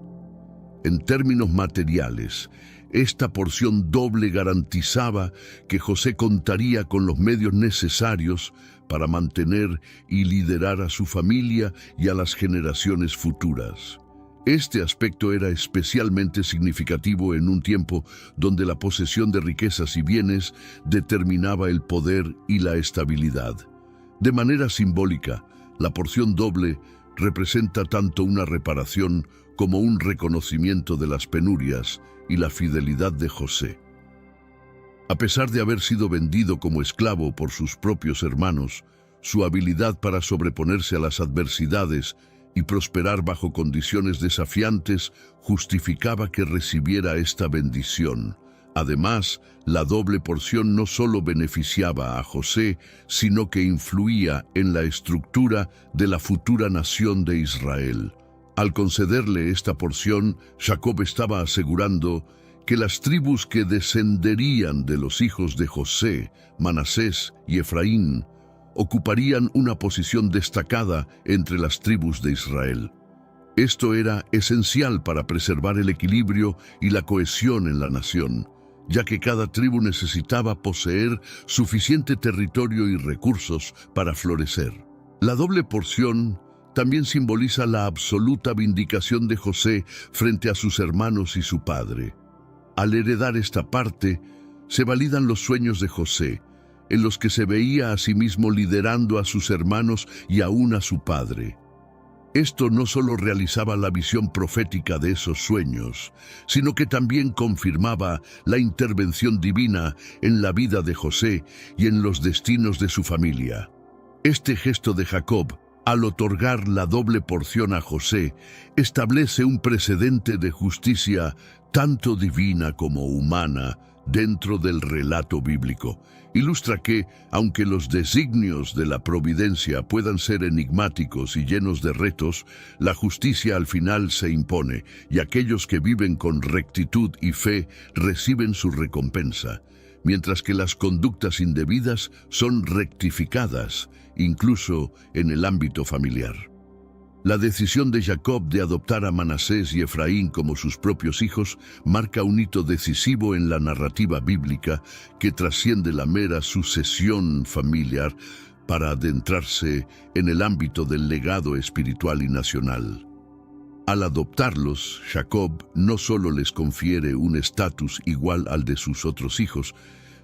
En términos materiales, esta porción doble garantizaba que José contaría con los medios necesarios para mantener y liderar a su familia y a las generaciones futuras. Este aspecto era especialmente significativo en un tiempo donde la posesión de riquezas y bienes determinaba el poder y la estabilidad. De manera simbólica, la porción doble representa tanto una reparación como un reconocimiento de las penurias y la fidelidad de José. A pesar de haber sido vendido como esclavo por sus propios hermanos, su habilidad para sobreponerse a las adversidades y prosperar bajo condiciones desafiantes justificaba que recibiera esta bendición. Además, la doble porción no solo beneficiaba a José, sino que influía en la estructura de la futura nación de Israel. Al concederle esta porción, Jacob estaba asegurando que las tribus que descenderían de los hijos de José, Manasés y Efraín, ocuparían una posición destacada entre las tribus de Israel. Esto era esencial para preservar el equilibrio y la cohesión en la nación, ya que cada tribu necesitaba poseer suficiente territorio y recursos para florecer. La doble porción también simboliza la absoluta vindicación de José frente a sus hermanos y su padre. Al heredar esta parte, se validan los sueños de José, en los que se veía a sí mismo liderando a sus hermanos y aún a su padre. Esto no solo realizaba la visión profética de esos sueños, sino que también confirmaba la intervención divina en la vida de José y en los destinos de su familia. Este gesto de Jacob, al otorgar la doble porción a José, establece un precedente de justicia tanto divina como humana dentro del relato bíblico. Ilustra que, aunque los designios de la providencia puedan ser enigmáticos y llenos de retos, la justicia al final se impone y aquellos que viven con rectitud y fe reciben su recompensa, mientras que las conductas indebidas son rectificadas, incluso en el ámbito familiar. La decisión de Jacob de adoptar a Manasés y Efraín como sus propios hijos marca un hito decisivo en la narrativa bíblica que trasciende la mera sucesión familiar para adentrarse en el ámbito del legado espiritual y nacional. Al adoptarlos, Jacob no solo les confiere un estatus igual al de sus otros hijos,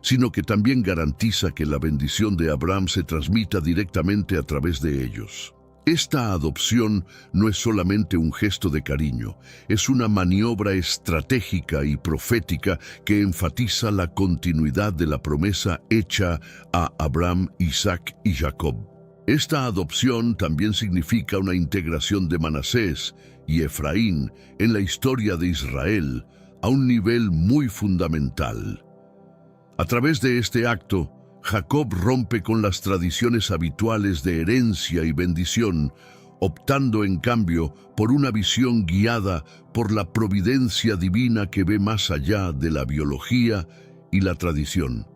sino que también garantiza que la bendición de Abraham se transmita directamente a través de ellos. Esta adopción no es solamente un gesto de cariño, es una maniobra estratégica y profética que enfatiza la continuidad de la promesa hecha a Abraham, Isaac y Jacob. Esta adopción también significa una integración de Manasés y Efraín en la historia de Israel a un nivel muy fundamental. A través de este acto, Jacob rompe con las tradiciones habituales de herencia y bendición, optando en cambio por una visión guiada por la providencia divina que ve más allá de la biología y la tradición.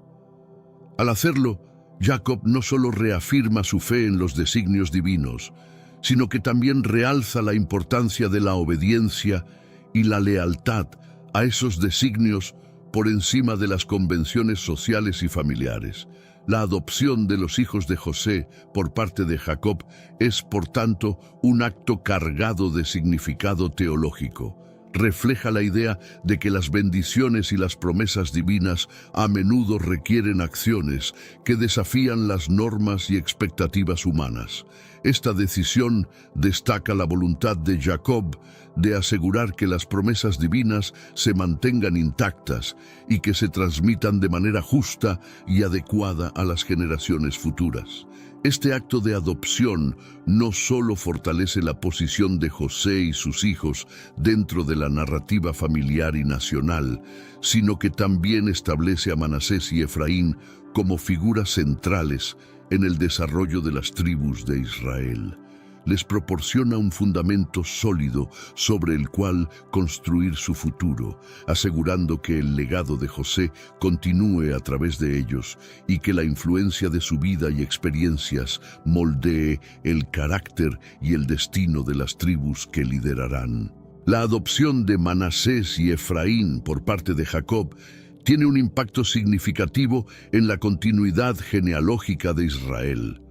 Al hacerlo, Jacob no solo reafirma su fe en los designios divinos, sino que también realza la importancia de la obediencia y la lealtad a esos designios por encima de las convenciones sociales y familiares. La adopción de los hijos de José por parte de Jacob es, por tanto, un acto cargado de significado teológico. Refleja la idea de que las bendiciones y las promesas divinas a menudo requieren acciones que desafían las normas y expectativas humanas. Esta decisión destaca la voluntad de Jacob de asegurar que las promesas divinas se mantengan intactas y que se transmitan de manera justa y adecuada a las generaciones futuras. Este acto de adopción no solo fortalece la posición de José y sus hijos dentro de la narrativa familiar y nacional, sino que también establece a Manasés y Efraín como figuras centrales en el desarrollo de las tribus de Israel. Les proporciona un fundamento sólido sobre el cual construir su futuro, asegurando que el legado de José continúe a través de ellos y que la influencia de su vida y experiencias moldee el carácter y el destino de las tribus que liderarán. La adopción de Manasés y Efraín por parte de Jacob tiene un impacto significativo en la continuidad genealógica de Israel,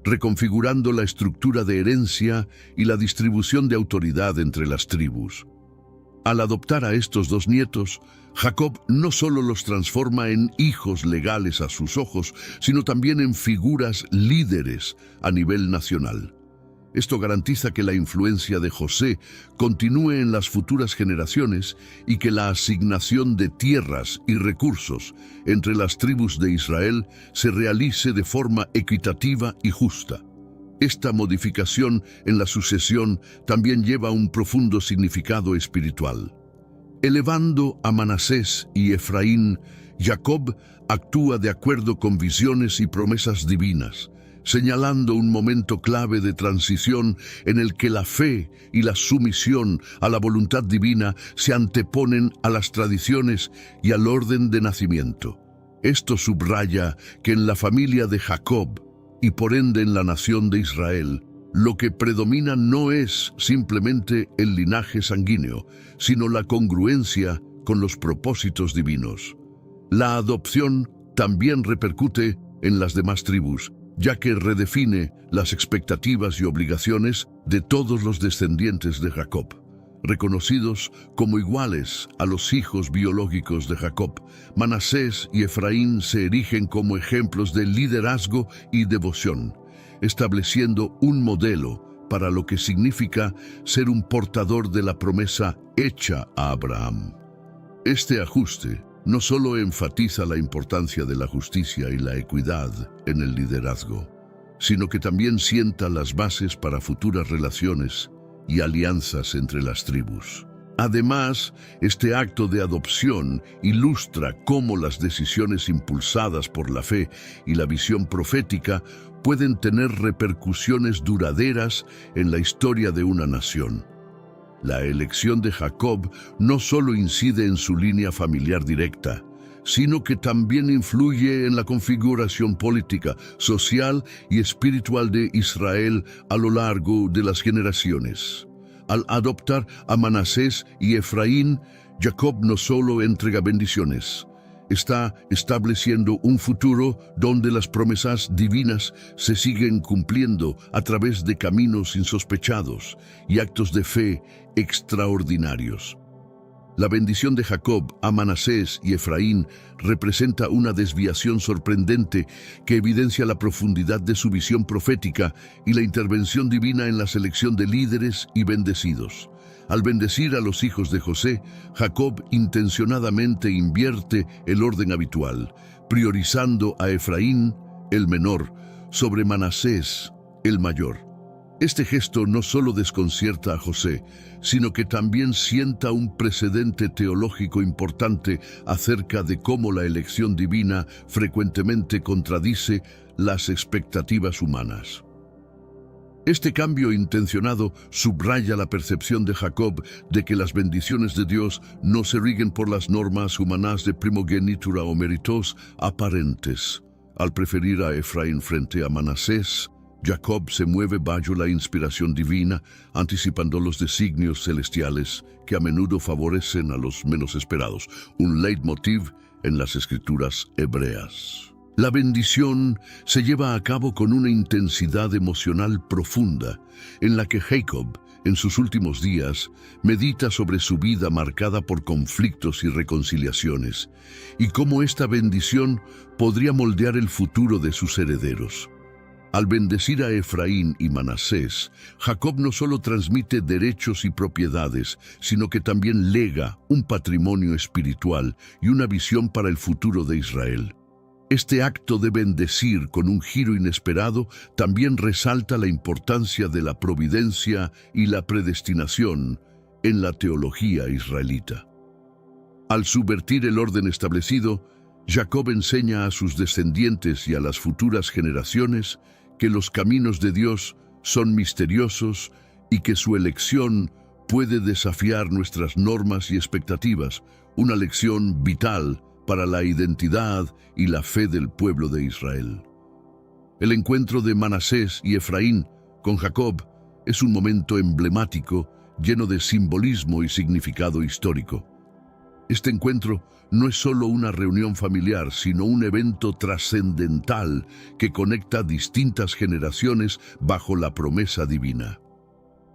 reconfigurando la estructura de herencia y la distribución de autoridad entre las tribus. Al adoptar a estos dos nietos, Jacob no solo los transforma en hijos legales a sus ojos, sino también en figuras líderes a nivel nacional. Esto garantiza que la influencia de José continúe en las futuras generaciones y que la asignación de tierras y recursos entre las tribus de Israel se realice de forma equitativa y justa. Esta modificación en la sucesión también lleva un profundo significado espiritual. Elevando a Manasés y Efraín, Jacob actúa de acuerdo con visiones y promesas divinas, señalando un momento clave de transición en el que la fe y la sumisión a la voluntad divina se anteponen a las tradiciones y al orden de nacimiento. Esto subraya que en la familia de Jacob, y por ende en la nación de Israel, lo que predomina no es simplemente el linaje sanguíneo, sino la congruencia con los propósitos divinos. La adopción también repercute en las demás tribus, ya que redefine las expectativas y obligaciones de todos los descendientes de Jacob. Reconocidos como iguales a los hijos biológicos de Jacob, Manasés y Efraín se erigen como ejemplos de liderazgo y devoción, estableciendo un modelo para lo que significa ser un portador de la promesa hecha a Abraham. Este ajuste no solo enfatiza la importancia de la justicia y la equidad en el liderazgo, sino que también sienta las bases para futuras relaciones y alianzas entre las tribus. Además, este acto de adopción ilustra cómo las decisiones impulsadas por la fe y la visión profética pueden tener repercusiones duraderas en la historia de una nación. La elección de Jacob no solo incide en su línea familiar directa, sino que también influye en la configuración política, social y espiritual de Israel a lo largo de las generaciones. Al adoptar a Manasés y Efraín, Jacob no solo entrega bendiciones, está estableciendo un futuro donde las promesas divinas se siguen cumpliendo a través de caminos insospechados y actos de fe extraordinarios. La bendición de Jacob a Manasés y Efraín representa una desviación sorprendente que evidencia la profundidad de su visión profética y la intervención divina en la selección de líderes y bendecidos. Al bendecir a los hijos de José, Jacob intencionadamente invierte el orden habitual, priorizando a Efraín, el menor, sobre Manasés, el mayor. Este gesto no solo desconcierta a José, sino que también sienta un precedente teológico importante acerca de cómo la elección divina frecuentemente contradice las expectativas humanas. Este cambio intencionado subraya la percepción de Jacob de que las bendiciones de Dios no se rigen por las normas humanas de primogenitura o méritos aparentes. Al preferir a Efraín frente a Manasés, Jacob se mueve bajo la inspiración divina, anticipando los designios celestiales que a menudo favorecen a los menos esperados, un leitmotiv en las escrituras hebreas. La bendición se lleva a cabo con una intensidad emocional profunda, en la que Jacob, en sus últimos días, medita sobre su vida marcada por conflictos y reconciliaciones, y cómo esta bendición podría moldear el futuro de sus herederos. Al bendecir a Efraín y Manasés, Jacob no solo transmite derechos y propiedades, sino que también lega un patrimonio espiritual y una visión para el futuro de Israel. Este acto de bendecir con un giro inesperado también resalta la importancia de la providencia y la predestinación en la teología israelita. Al subvertir el orden establecido, Jacob enseña a sus descendientes y a las futuras generaciones que los caminos de Dios son misteriosos y que su elección puede desafiar nuestras normas y expectativas, una lección vital para la identidad y la fe del pueblo de Israel. El encuentro de Manasés y Efraín con Jacob es un momento emblemático lleno de simbolismo y significado histórico. Este encuentro no es solo una reunión familiar, sino un evento trascendental que conecta distintas generaciones bajo la promesa divina.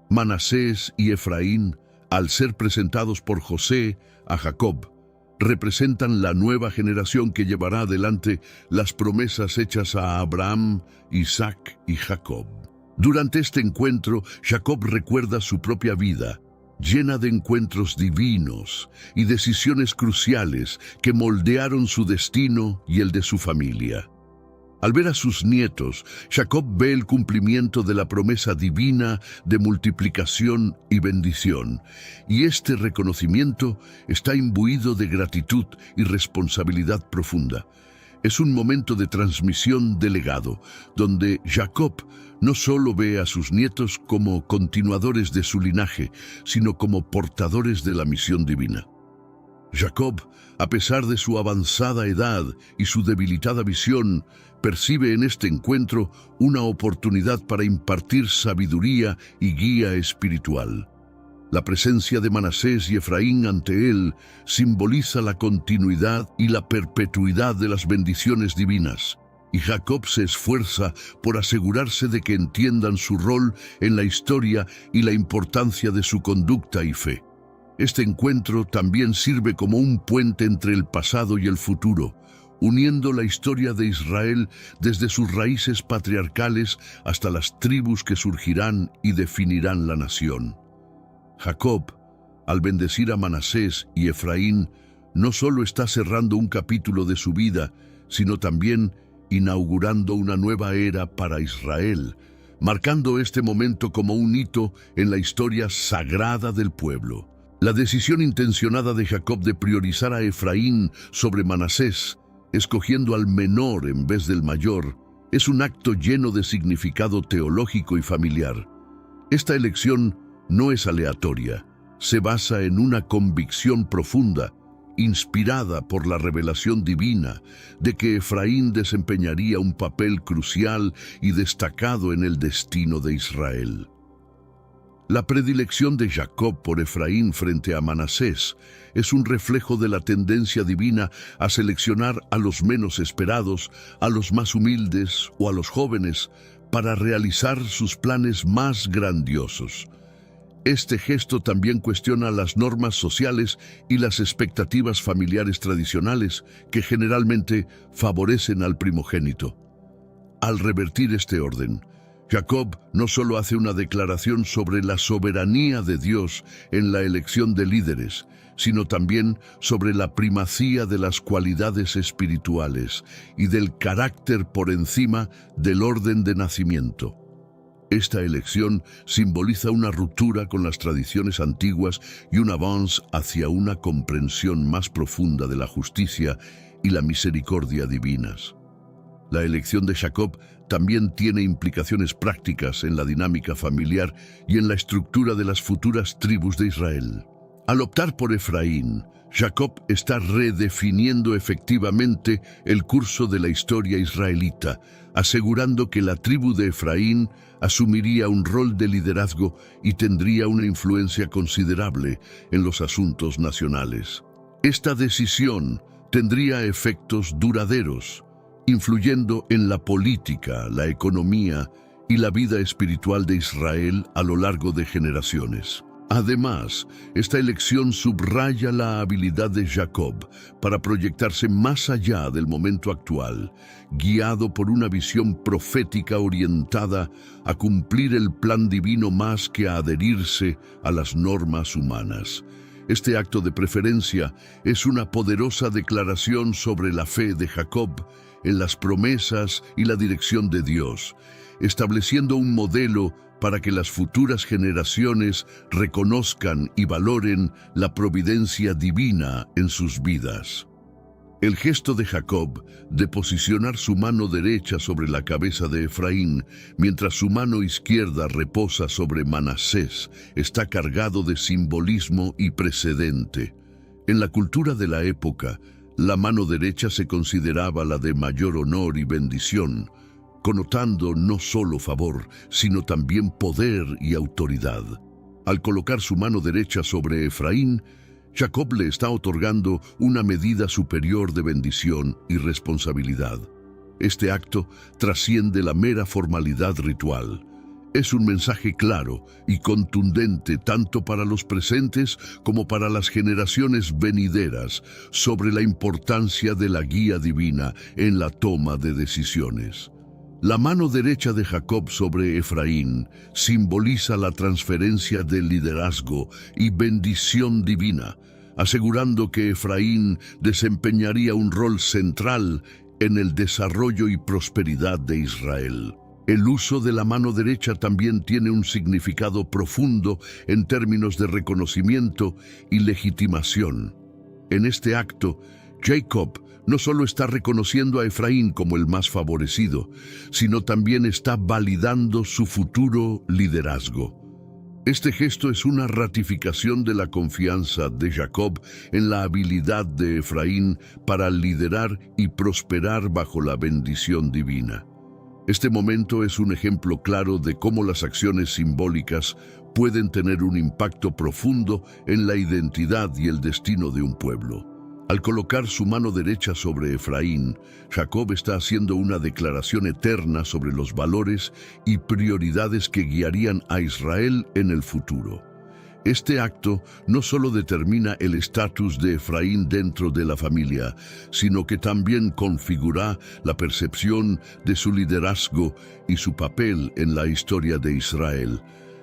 Manasés y Efraín, al ser presentados por José a Jacob, representan la nueva generación que llevará adelante las promesas hechas a Abraham, Isaac y Jacob. Durante este encuentro, Jacob recuerda su propia vida, llena de encuentros divinos y decisiones cruciales que moldearon su destino y el de su familia. Al ver a sus nietos, Jacob ve el cumplimiento de la promesa divina de multiplicación y bendición, y este reconocimiento está imbuido de gratitud y responsabilidad profunda. Es un momento de transmisión de legado, donde Jacob no solo ve a sus nietos como continuadores de su linaje, sino como portadores de la misión divina. Jacob, a pesar de su avanzada edad y su debilitada visión, percibe en este encuentro una oportunidad para impartir sabiduría y guía espiritual. La presencia de Manasés y Efraín ante él simboliza la continuidad y la perpetuidad de las bendiciones divinas, y Jacob se esfuerza por asegurarse de que entiendan su rol en la historia y la importancia de su conducta y fe. Este encuentro también sirve como un puente entre el pasado y el futuro, uniendo la historia de Israel desde sus raíces patriarcales hasta las tribus que surgirán y definirán la nación. Jacob, al bendecir a Manasés y Efraín, no solo está cerrando un capítulo de su vida, sino también inaugurando una nueva era para Israel, marcando este momento como un hito en la historia sagrada del pueblo. La decisión intencionada de Jacob de priorizar a Efraín sobre Manasés, escogiendo al menor en vez del mayor, es un acto lleno de significado teológico y familiar. Esta elección no es aleatoria, se basa en una convicción profunda, inspirada por la revelación divina, de que Efraín desempeñaría un papel crucial y destacado en el destino de Israel. La predilección de Jacob por Efraín frente a Manasés es un reflejo de la tendencia divina a seleccionar a los menos esperados, a los más humildes o a los jóvenes para realizar sus planes más grandiosos. Este gesto también cuestiona las normas sociales y las expectativas familiares tradicionales que generalmente favorecen al primogénito. Al revertir este orden, Jacob no solo hace una declaración sobre la soberanía de Dios en la elección de líderes, sino también sobre la primacía de las cualidades espirituales y del carácter por encima del orden de nacimiento. Esta elección simboliza una ruptura con las tradiciones antiguas y un avance hacia una comprensión más profunda de la justicia y la misericordia divinas. La elección de Jacob también tiene implicaciones prácticas en la dinámica familiar y en la estructura de las futuras tribus de Israel. Al optar por Efraín, Jacob está redefiniendo efectivamente el curso de la historia israelita, asegurando que la tribu de Efraín asumiría un rol de liderazgo y tendría una influencia considerable en los asuntos nacionales. Esta decisión tendría efectos duraderos, influyendo en la política, la economía y la vida espiritual de Israel a lo largo de generaciones. Además, esta elección subraya la habilidad de Jacob para proyectarse más allá del momento actual, guiado por una visión profética orientada a cumplir el plan divino más que a adherirse a las normas humanas. Este acto de preferencia es una poderosa declaración sobre la fe de Jacob en las promesas y la dirección de Dios, estableciendo un modelo para que las futuras generaciones reconozcan y valoren la providencia divina en sus vidas. El gesto de Jacob de posicionar su mano derecha sobre la cabeza de Efraín, mientras su mano izquierda reposa sobre Manasés, está cargado de simbolismo y precedente. En la cultura de la época, la mano derecha se consideraba la de mayor honor y bendición, connotando no solo favor, sino también poder y autoridad. Al colocar su mano derecha sobre Efraín, Jacob le está otorgando una medida superior de bendición y responsabilidad. Este acto trasciende la mera formalidad ritual. Es un mensaje claro y contundente tanto para los presentes como para las generaciones venideras sobre la importancia de la guía divina en la toma de decisiones. La mano derecha de Jacob sobre Efraín simboliza la transferencia del liderazgo y bendición divina, asegurando que Efraín desempeñaría un rol central en el desarrollo y prosperidad de Israel. El uso de la mano derecha también tiene un significado profundo en términos de reconocimiento y legitimación. En este acto, Jacob no solo está reconociendo a Efraín como el más favorecido, sino también está validando su futuro liderazgo. Este gesto es una ratificación de la confianza de Jacob en la habilidad de Efraín para liderar y prosperar bajo la bendición divina. Este momento es un ejemplo claro de cómo las acciones simbólicas pueden tener un impacto profundo en la identidad y el destino de un pueblo. Al colocar su mano derecha sobre Efraín, Jacob está haciendo una declaración eterna sobre los valores y prioridades que guiarían a Israel en el futuro. Este acto no solo determina el estatus de Efraín dentro de la familia, sino que también configura la percepción de su liderazgo y su papel en la historia de Israel.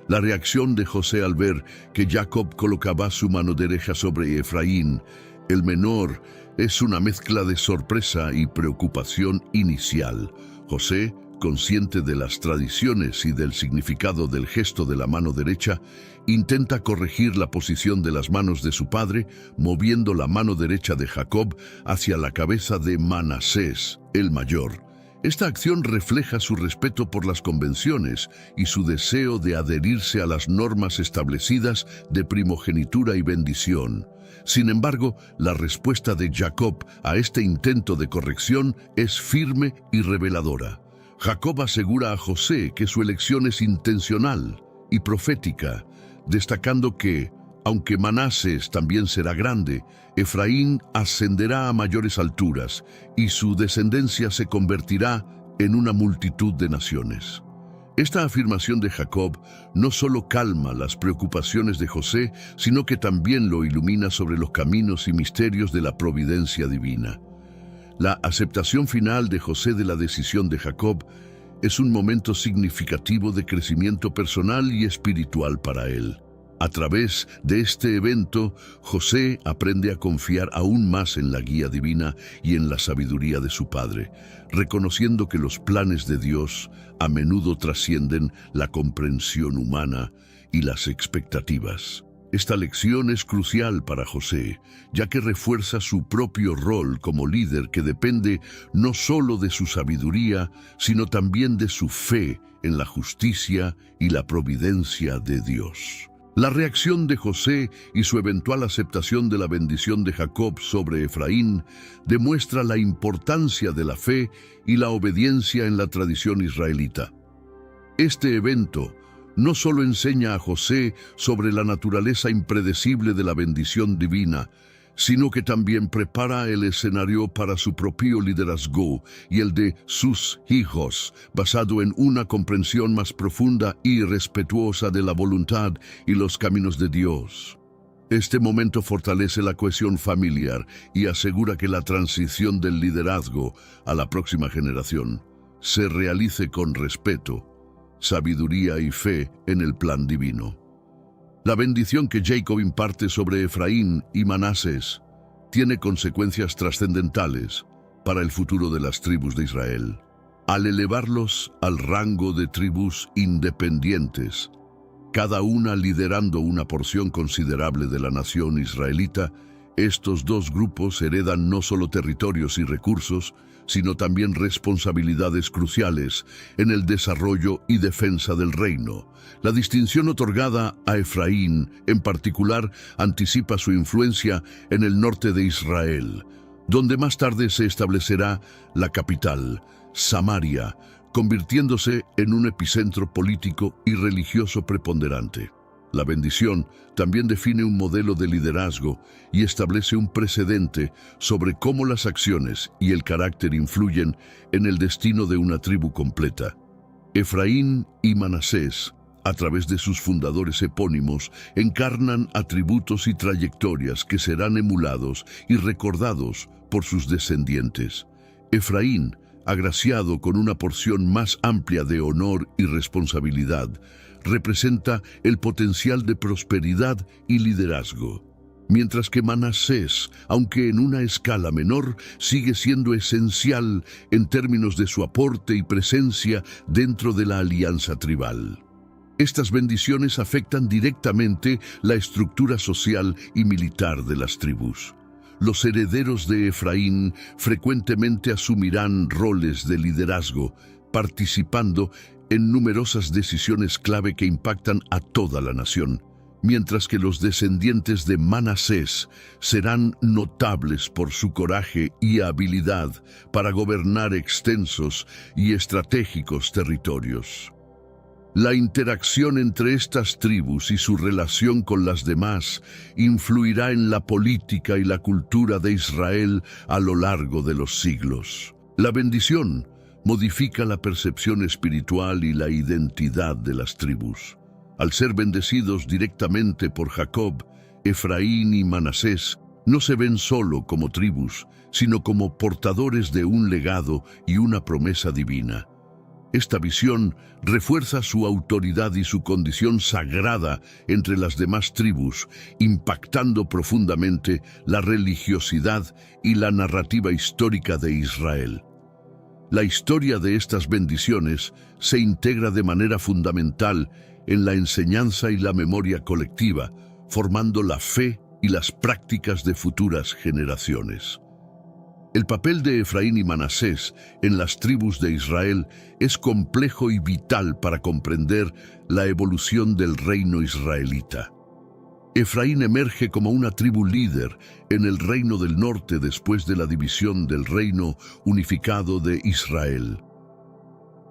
La reacción de José al ver que Jacob colocaba su mano derecha sobre Efraín, el menor, es una mezcla de sorpresa y preocupación inicial. José, consciente de las tradiciones y del significado del gesto de la mano derecha, intenta corregir la posición de las manos de su padre, moviendo la mano derecha de Jacob hacia la cabeza de Manasés, el mayor. Esta acción refleja su respeto por las convenciones y su deseo de adherirse a las normas establecidas de primogenitura y bendición. Sin embargo, la respuesta de Jacob a este intento de corrección es firme y reveladora. Jacob asegura a José que su elección es intencional y profética, destacando que, aunque Manasés también será grande, Efraín ascenderá a mayores alturas y su descendencia se convertirá en una multitud de naciones. Esta afirmación de Jacob no solo calma las preocupaciones de José, sino que también lo ilumina sobre los caminos y misterios de la providencia divina. La aceptación final de José de la decisión de Jacob es un momento significativo de crecimiento personal y espiritual para él. A través de este evento, José aprende a confiar aún más en la guía divina y en la sabiduría de su padre, reconociendo que los planes de Dios a menudo trascienden la comprensión humana y las expectativas. Esta lección es crucial para José, ya que refuerza su propio rol como líder que depende no solo de su sabiduría, sino también de su fe en la justicia y la providencia de Dios. La reacción de José y su eventual aceptación de la bendición de Jacob sobre Efraín demuestra la importancia de la fe y la obediencia en la tradición israelita. Este evento no solo enseña a José sobre la naturaleza impredecible de la bendición divina, sino que también prepara el escenario para su propio liderazgo y el de sus hijos, basado en una comprensión más profunda y respetuosa de la voluntad y los caminos de Dios. Este momento fortalece la cohesión familiar y asegura que la transición del liderazgo a la próxima generación se realice con respeto, sabiduría y fe en el plan divino. La bendición que Jacob imparte sobre Efraín y Manasés tiene consecuencias trascendentales para el futuro de las tribus de Israel. Al elevarlos al rango de tribus independientes, cada una liderando una porción considerable de la nación israelita, estos dos grupos heredan no solo territorios y recursos, sino también responsabilidades cruciales en el desarrollo y defensa del reino. La distinción otorgada a Efraín, en particular, anticipa su influencia en el norte de Israel, donde más tarde se establecerá la capital, Samaria, convirtiéndose en un epicentro político y religioso preponderante. La bendición también define un modelo de liderazgo y establece un precedente sobre cómo las acciones y el carácter influyen en el destino de una tribu completa. Efraín y Manasés, a través de sus fundadores epónimos, encarnan atributos y trayectorias que serán emulados y recordados por sus descendientes. Efraín, agraciado con una porción más amplia de honor y responsabilidad, representa el potencial de prosperidad y liderazgo, mientras que Manasés, aunque en una escala menor, sigue siendo esencial en términos de su aporte y presencia dentro de la alianza tribal. Estas bendiciones afectan directamente la estructura social y militar de las tribus. Los herederos de Efraín frecuentemente asumirán roles de liderazgo, participando en numerosas decisiones clave que impactan a toda la nación, mientras que los descendientes de Manasés serán notables por su coraje y habilidad para gobernar extensos y estratégicos territorios. La interacción entre estas tribus y su relación con las demás influirá en la política y la cultura de Israel a lo largo de los siglos. La bendición modifica la percepción espiritual y la identidad de las tribus. Al ser bendecidos directamente por Jacob, Efraín y Manasés no se ven solo como tribus, sino como portadores de un legado y una promesa divina. Esta visión refuerza su autoridad y su condición sagrada entre las demás tribus, impactando profundamente la religiosidad y la narrativa histórica de Israel. La historia de estas bendiciones se integra de manera fundamental en la enseñanza y la memoria colectiva, formando la fe y las prácticas de futuras generaciones. El papel de Efraín y Manasés en las tribus de Israel es complejo y vital para comprender la evolución del reino israelita. Efraín emerge como una tribu líder en el reino del norte después de la división del reino unificado de Israel.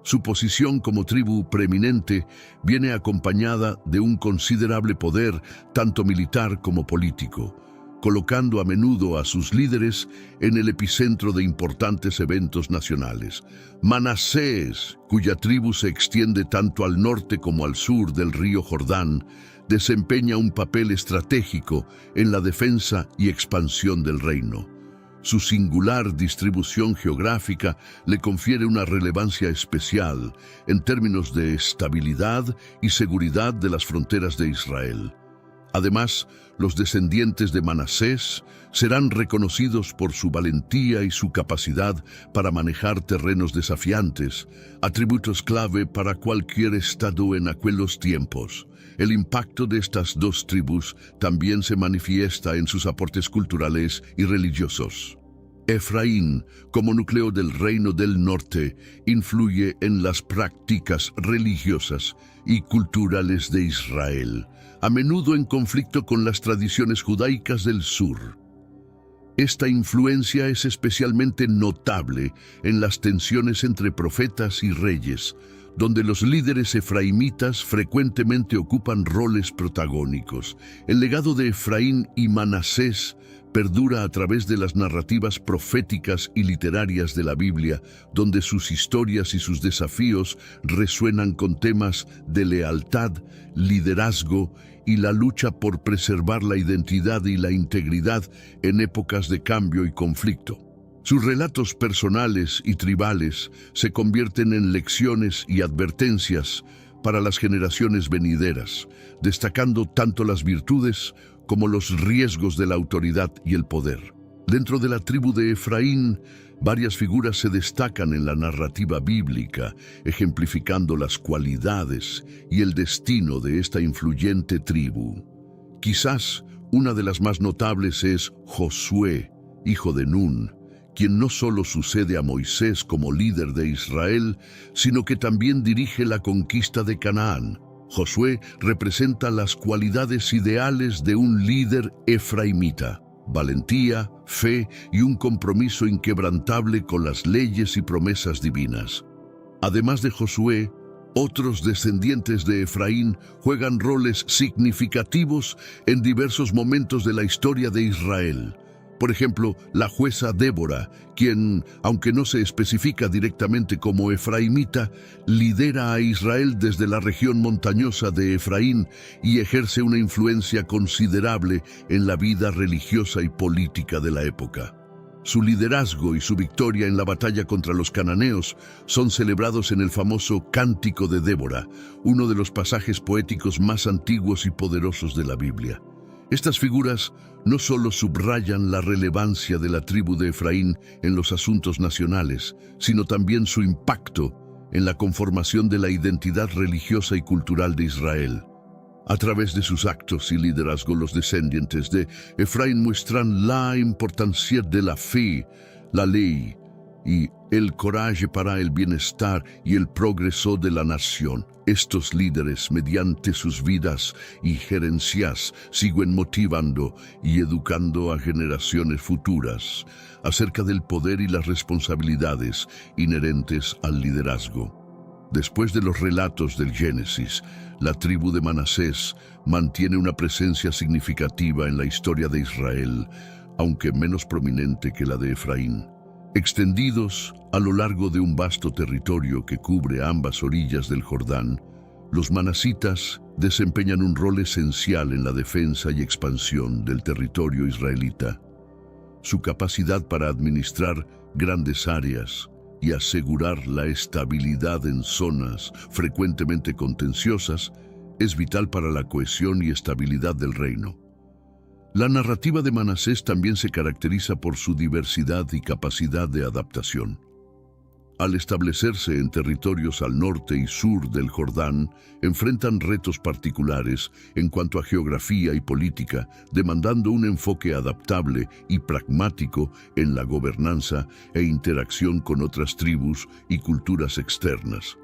Su posición como tribu preeminente viene acompañada de un considerable poder, tanto militar como político, colocando a menudo a sus líderes en el epicentro de importantes eventos nacionales. Manasés, cuya tribu se extiende tanto al norte como al sur del río Jordán, desempeña un papel estratégico en la defensa y expansión del reino. Su singular distribución geográfica le confiere una relevancia especial en términos de estabilidad y seguridad de las fronteras de Israel. Además, los descendientes de Manasés serán reconocidos por su valentía y su capacidad para manejar terrenos desafiantes, atributos clave para cualquier estado en aquellos tiempos. El impacto de estas dos tribus también se manifiesta en sus aportes culturales y religiosos. Efraín, como núcleo del reino del norte, influye en las prácticas religiosas y culturales de Israel, a menudo en conflicto con las tradiciones judaicas del sur. Esta influencia es especialmente notable en las tensiones entre profetas y reyes, donde los líderes efraimitas frecuentemente ocupan roles protagónicos. El legado de Efraín y Manasés perdura a través de las narrativas proféticas y literarias de la Biblia, donde sus historias y sus desafíos resuenan con temas de lealtad, liderazgo y la lucha por preservar la identidad y la integridad en épocas de cambio y conflicto. Sus relatos personales y tribales se convierten en lecciones y advertencias para las generaciones venideras, destacando tanto las virtudes como los riesgos de la autoridad y el poder. Dentro de la tribu de Efraín, varias figuras se destacan en la narrativa bíblica, ejemplificando las cualidades y el destino de esta influyente tribu. Quizás una de las más notables es Josué, hijo de Nun, quien no solo sucede a Moisés como líder de Israel, sino que también dirige la conquista de Canaán. Josué representa las cualidades ideales de un líder efraimita: valentía, fe y un compromiso inquebrantable con las leyes y promesas divinas. Además de Josué, otros descendientes de Efraín juegan roles significativos en diversos momentos de la historia de Israel. Por ejemplo, la jueza Débora, quien, aunque no se especifica directamente como efraimita, lidera a Israel desde la región montañosa de Efraín y ejerce una influencia considerable en la vida religiosa y política de la época. Su liderazgo y su victoria en la batalla contra los cananeos son celebrados en el famoso Cántico de Débora, uno de los pasajes poéticos más antiguos y poderosos de la Biblia. Estas figuras no solo subrayan la relevancia de la tribu de Efraín en los asuntos nacionales, sino también su impacto en la conformación de la identidad religiosa y cultural de Israel. A través de sus actos y liderazgo, los descendientes de Efraín muestran la importancia de la fe, la ley y el coraje para el bienestar y el progreso de la nación. Estos líderes, mediante sus vidas y gerencias, siguen motivando y educando a generaciones futuras acerca del poder y las responsabilidades inherentes al liderazgo. Después de los relatos del Génesis, la tribu de Manasés mantiene una presencia significativa en la historia de Israel, aunque menos prominente que la de Efraín. Extendidos a lo largo de un vasto territorio que cubre ambas orillas del Jordán, Los manasitas desempeñan un rol esencial en la defensa y expansión del territorio israelita. Su capacidad para administrar grandes áreas y asegurar la estabilidad en zonas frecuentemente contenciosas es vital para la cohesión y estabilidad del reino. La narrativa de Manasés también se caracteriza por su diversidad y capacidad de adaptación. Al establecerse en territorios al norte y sur del Jordán, enfrentan retos particulares en cuanto a geografía y política, demandando un enfoque adaptable y pragmático en la gobernanza e interacción con otras tribus y culturas externas.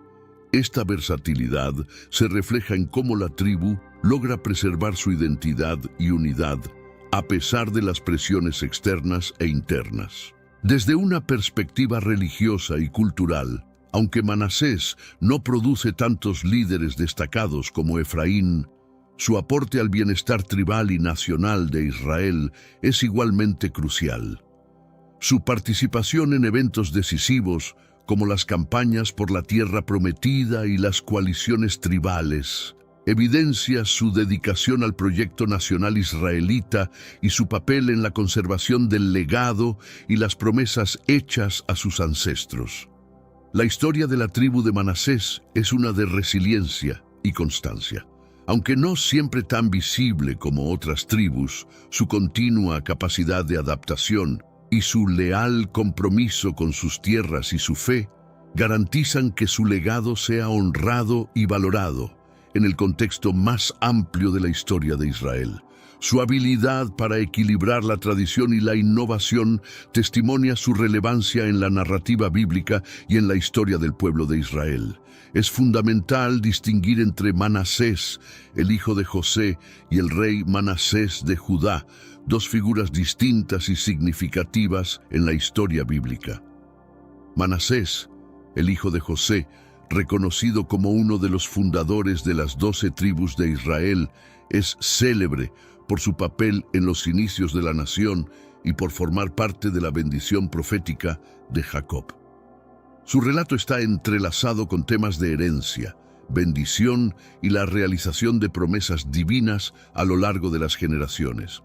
Esta versatilidad se refleja en cómo la tribu logra preservar su identidad y unidad, a pesar de las presiones externas e internas. Desde una perspectiva religiosa y cultural, aunque Manasés no produce tantos líderes destacados como Efraín, su aporte al bienestar tribal y nacional de Israel es igualmente crucial. Su participación en eventos decisivos, como las campañas por la tierra prometida y las coaliciones tribales, evidencia su dedicación al proyecto nacional israelita y su papel en la conservación del legado y las promesas hechas a sus ancestros. La historia de la tribu de Manasés es una de resiliencia y constancia. Aunque no siempre tan visible como otras tribus, su continua capacidad de adaptación y su leal compromiso con sus tierras y su fe garantizan que su legado sea honrado y valorado en el contexto más amplio de la historia de Israel. Su habilidad para equilibrar la tradición y la innovación testimonia su relevancia en la narrativa bíblica y en la historia del pueblo de Israel. Es fundamental distinguir entre Manasés, el hijo de José, y el rey Manasés de Judá, dos figuras distintas y significativas en la historia bíblica. Manasés, el hijo de José, reconocido como uno de los fundadores de las 12 tribus de Israel, es célebre por su papel en los inicios de la nación y por formar parte de la bendición profética de Jacob. Su relato está entrelazado con temas de herencia, bendición y la realización de promesas divinas a lo largo de las generaciones.